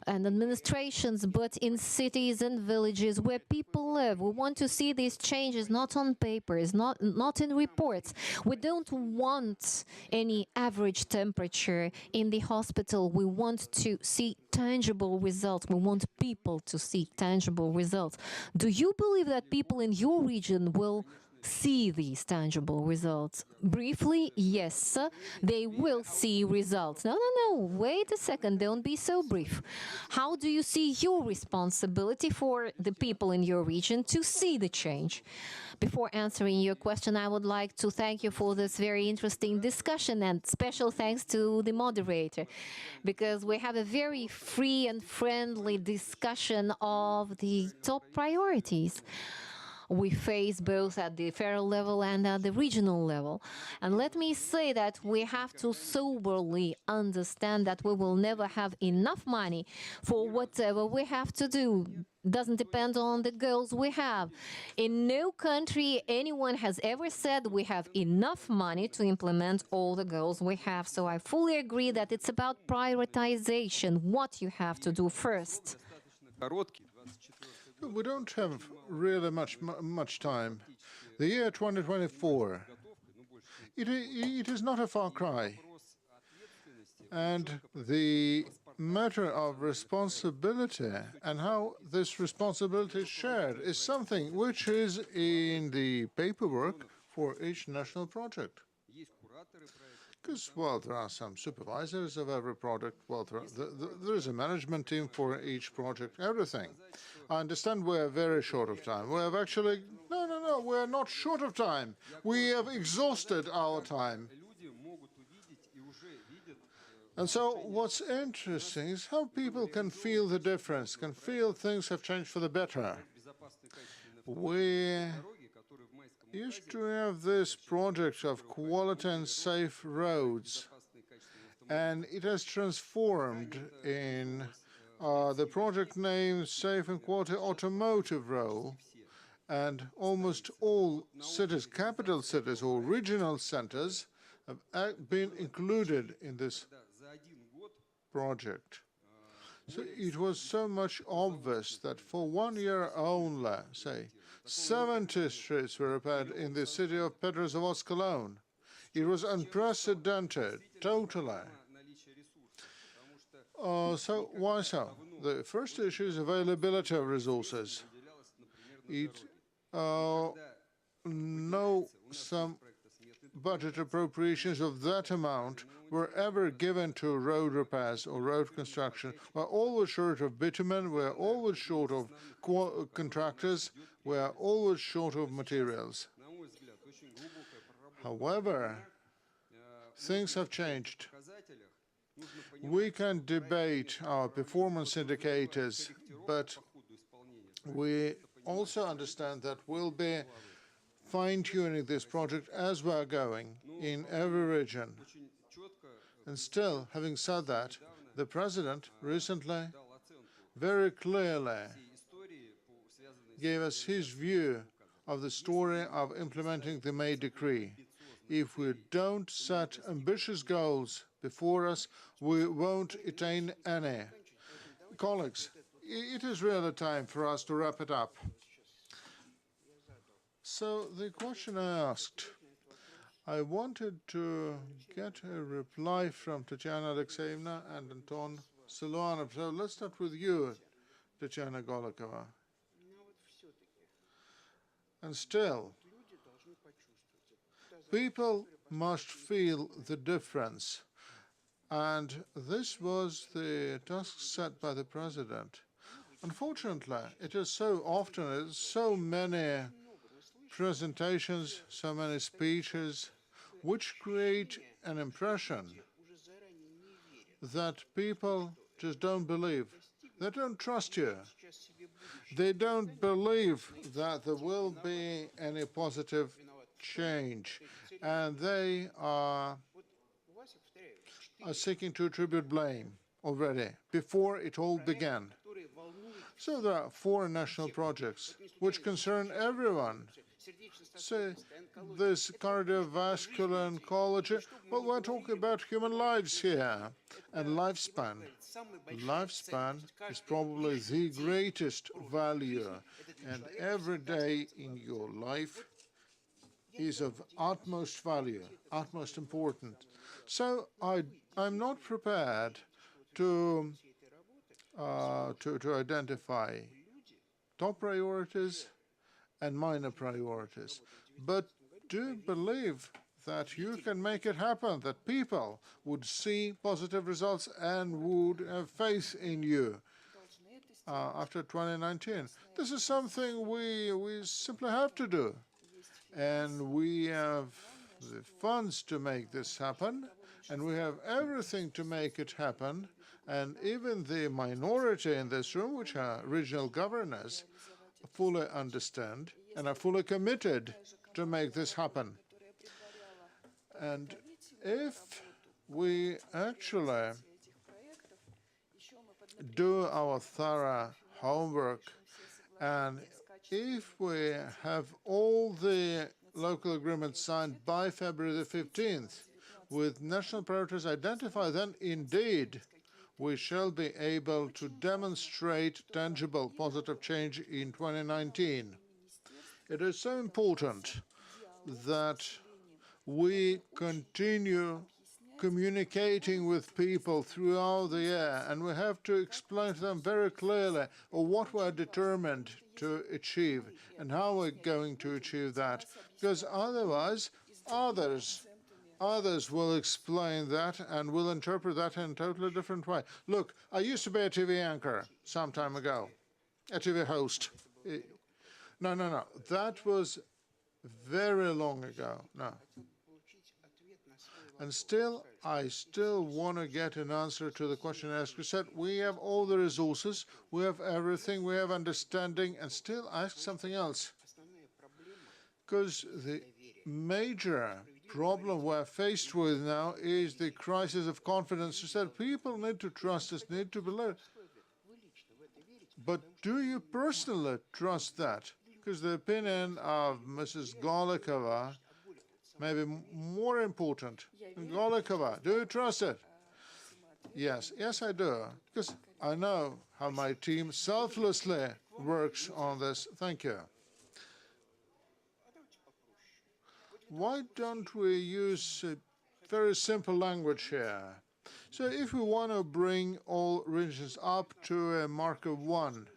administrations, but in cities and villages where people live. We want to see these changes not on papers, not in reports. We don't want any average temperature in the hospital. We want to see tangible results. We want people to see tangible results. Do you believe that people in your region will see these tangible results? Briefly, yes, they will see results. No, wait a second, don't be so brief. How do you see your responsibility for the people in your region to see the change? Before answering your question, I would like to thank you for this very interesting discussion, and special thanks to the moderator, because we have a very free and friendly discussion of the top priorities we face both at the federal level and at the regional level. And let me say that we have to soberly understand that we will never have enough money for whatever we have to do. Doesn't depend on the goals we have. In no country anyone has ever said we have enough money to implement all the goals we have. So I fully agree that it's about prioritization, what you have to do first. We don't have really much time. The year 2024, it is not a far cry. And the matter of responsibility and how this responsibility is shared is something which is in the paperwork for each national project. Because, well, there are some supervisors of every project. Well, there is a management team for each project, everything. I understand we're very short of time. We have actually, no, we're not short of time. We have exhausted our time. And so what's interesting is how people can feel the difference, can feel things have changed for the better. We used to have this project of quality and safe roads, and it has transformed in the project name Safe and Quality Automotive Road, and almost all cities, capital cities or regional centers have been included in this project. So it was so much obvious that for 1 year only, say, 70 streets were repaired in the city of Petrozavodsk alone. It was unprecedented, totally. So why so? The first issue is availability of resources. Some budget appropriations of that amount were ever given to road repairs or road construction. We're always short of bitumen, we're always short of contractors, we're always short of materials. However, things have changed. We can debate our performance indicators, but we also understand that we'll be fine-tuning this project as we're going in every region. And still, having said that, the President recently very clearly gave us his view of the story of implementing the May Decree. If we don't set ambitious goals before us, we won't attain any. Colleagues, it is really time for us to wrap it up. So the question I asked, I wanted to get a reply from Tatyana Alexeyevna and Anton Siluanov. So let's start with you, Tatyana Golikova. And still, people must feel the difference. And this was the task set by the President. Unfortunately, it is so often, so many presentations, so many speeches, which create an impression that people just don't believe. They don't trust you. They don't believe that there will be any positive change. And they are seeking to attribute blame already, before it all began. So there are 4 national projects which concern everyone. Say, this cardiovascular oncology, well, we're talking about human lives here. And lifespan. Lifespan is probably the greatest value. And every day in your life is of utmost value, utmost important. So I'm not prepared to identify top priorities and minor priorities, but do believe that you can make it happen, that people would see positive results and would have faith in you after 2019. This is something we simply have to do. And we have the funds to make this happen, and we have everything to make it happen. And even the minority in this room, which are regional governors, fully understand and are fully committed to make this happen. And if we actually do our thorough homework, and if we have all the local agreements signed by February the 15th, with national priorities identified, then indeed we shall be able to demonstrate tangible positive change in 2019. It is so important that we continue communicating with people throughout the year, and we have to explain to them very clearly what we're determined to achieve and how we're going to achieve that, because otherwise others will explain that and will interpret that in a totally different way. Look, I used to be a TV anchor some time ago, a TV host. No, that was very long ago, no. And still, I want to get an answer to the question asked. You said, we have all the resources, we have everything, we have understanding, and still ask something else. Because the major problem we're faced with now is the crisis of confidence. You said, people need to trust us, need to believe. But do you personally trust that? Because the opinion of Mrs. Golikova may be more important. Golikova, do you trust it? Yes, I do, because I know how my team selflessly works on this. Thank you. Why don't we use a very simple language here? So if we want to bring all regions up to a mark of 1,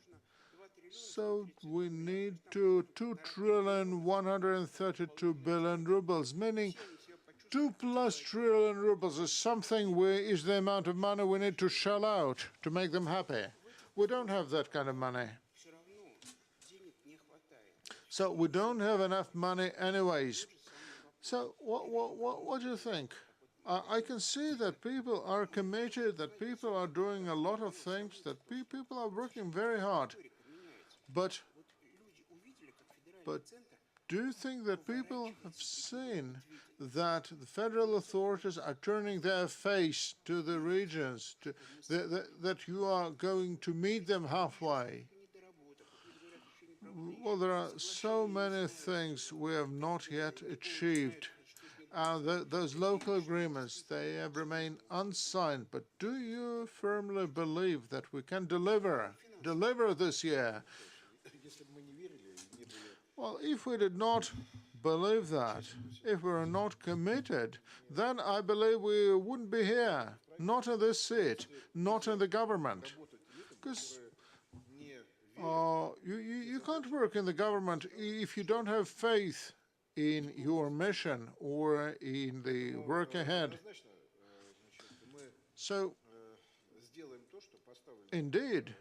so we need 2,132 billion rubles, meaning 2+ trillion rubles is is the amount of money we need to shell out to make them happy. We don't have that kind of money. So we don't have enough money anyways. So what do you think? I can see that people are committed, that people are doing a lot of things, that people are working very hard. But But do you think that people have seen that the federal authorities are turning their face to the regions, that you are going to meet them halfway? Well, there are so many things we have not yet achieved. Those local agreements, they have remained unsigned. But do you firmly believe that we can deliver this year? Well, if we did not believe that, if we were not committed, then I believe we wouldn't be here, not in this seat, not in the government. Because you can't work in the government if you don't have faith in your mission or in the work ahead. So, indeed,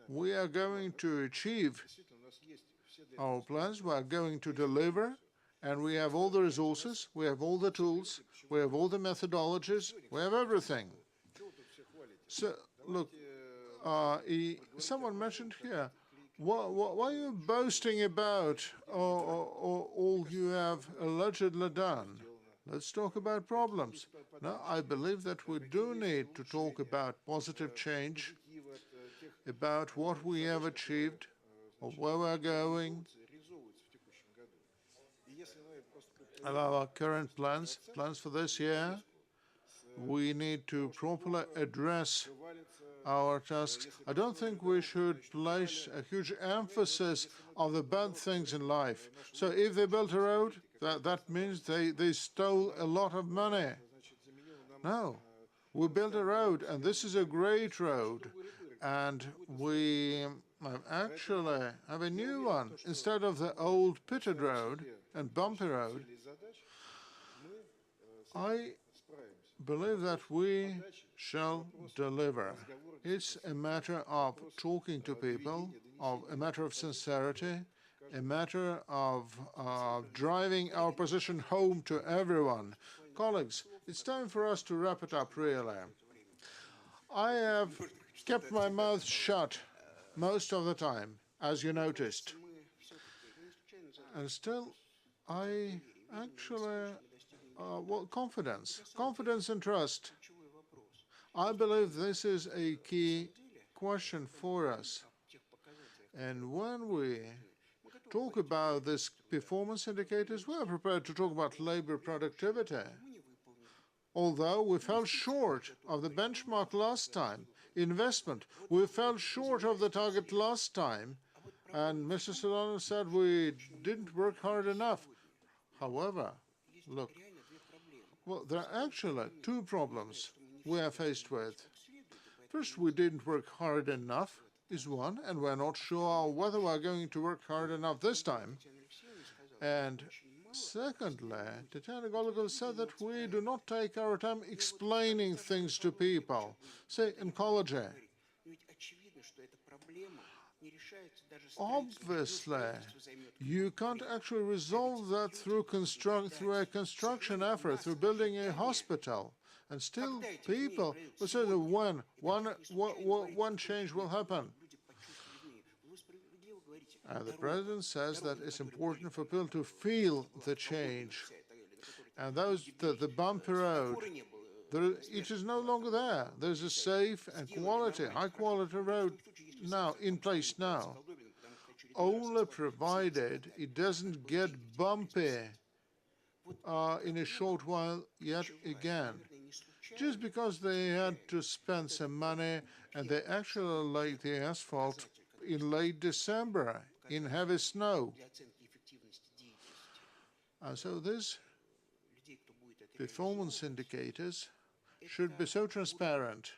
we are going to achieve our plans, we are going to deliver, and we have all the resources, we have all the tools, we have all the methodologies, we have everything. So, look, someone mentioned here, what are you boasting about all you have allegedly done? Let's talk about problems. No, I believe that we do need to talk about positive change, about what we have achieved, of where we're going, of our current plans for this year. We need to properly address our tasks. I don't think we should place a huge emphasis on the bad things in life. So if they built a road, that means they stole a lot of money. No, we built a road, and this is a great road, and we actually have a new one. Instead of the old pitted road and bumpy road, I believe that we shall deliver. It's a matter of talking to people, a matter of sincerity, a matter of driving our position home to everyone. Colleagues, it's time for us to wrap it up, really. I have kept my mouth shut most of the time, as you noticed. And still, I actually, confidence and trust. I believe this is a key question for us. And when we talk about these performance indicators, we are prepared to talk about labor productivity. Although we fell short of the benchmark last time, investment, we fell short of the target last time, and Mr. Siluanov said we didn't work hard enough. However, look, well, there are actually two problems we are faced with. First, we didn't work hard enough is one, and we're not sure whether we're going to work hard enough this time. And secondly, Tatyana Golikova said that we do not take our time explaining things to people. Say, oncology. Obviously, you can't actually resolve that through a construction effort, through building a hospital. And still, people will say that one change will happen. The president says that it's important for people to feel the change. And the bumpy road, it is no longer there. There's a safe and high-quality road now in place now, only provided it doesn't get bumpy in a short while yet again. Just because they had to spend some money and they actually laid the asphalt in late December in heavy snow. So these performance indicators should be so transparent.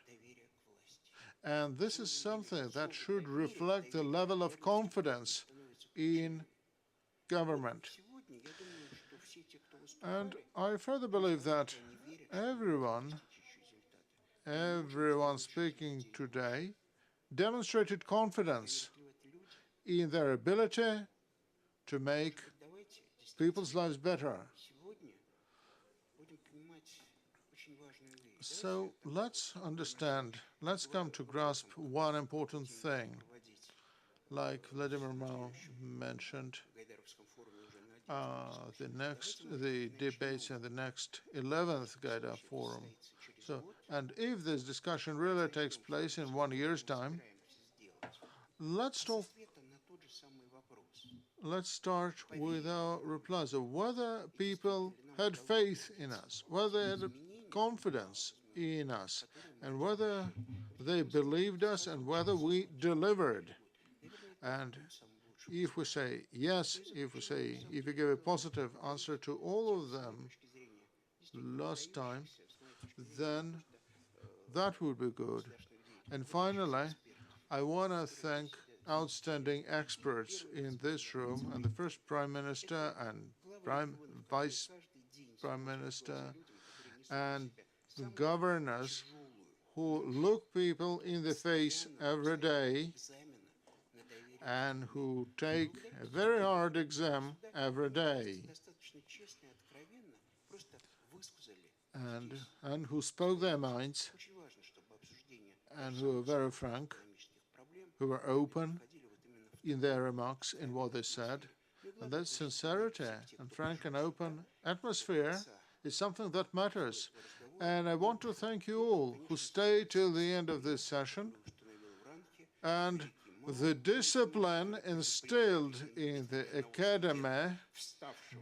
And this is something that should reflect the level of confidence in government. And I further believe that everyone speaking today demonstrated confidence in their ability to make people's lives better. So let's understand, let's come to grasp one important thing. Like Vladimir mentioned, the debates in the next 11th Gaidar Forum. So, and if this discussion really takes place in 1 year's time, let's start with our replies of whether people had faith in us, whether they had confidence in us, and whether they believed us and whether we delivered. And if we say yes, if we give a positive answer to all of them last time, then that would be good. And finally, I want to thank outstanding experts in this room, and the first Prime Minister and Vice Prime Minister and governors who look people in the face every day and who take a very hard exam every day, and who spoke their minds, and who were very frank, who were open in their remarks, in what they said. And that sincerity and frank and open atmosphere is something that matters. And I want to thank you all who stayed till the end of this session, and the discipline instilled in the academy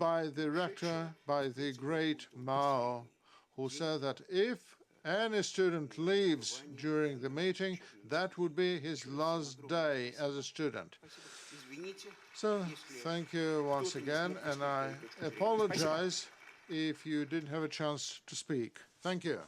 by the rector, by the great Mao, who said that if any student leaves during the meeting, that would be his last day as a student. So thank you once again, and I apologize if you didn't have a chance to speak. Thank you.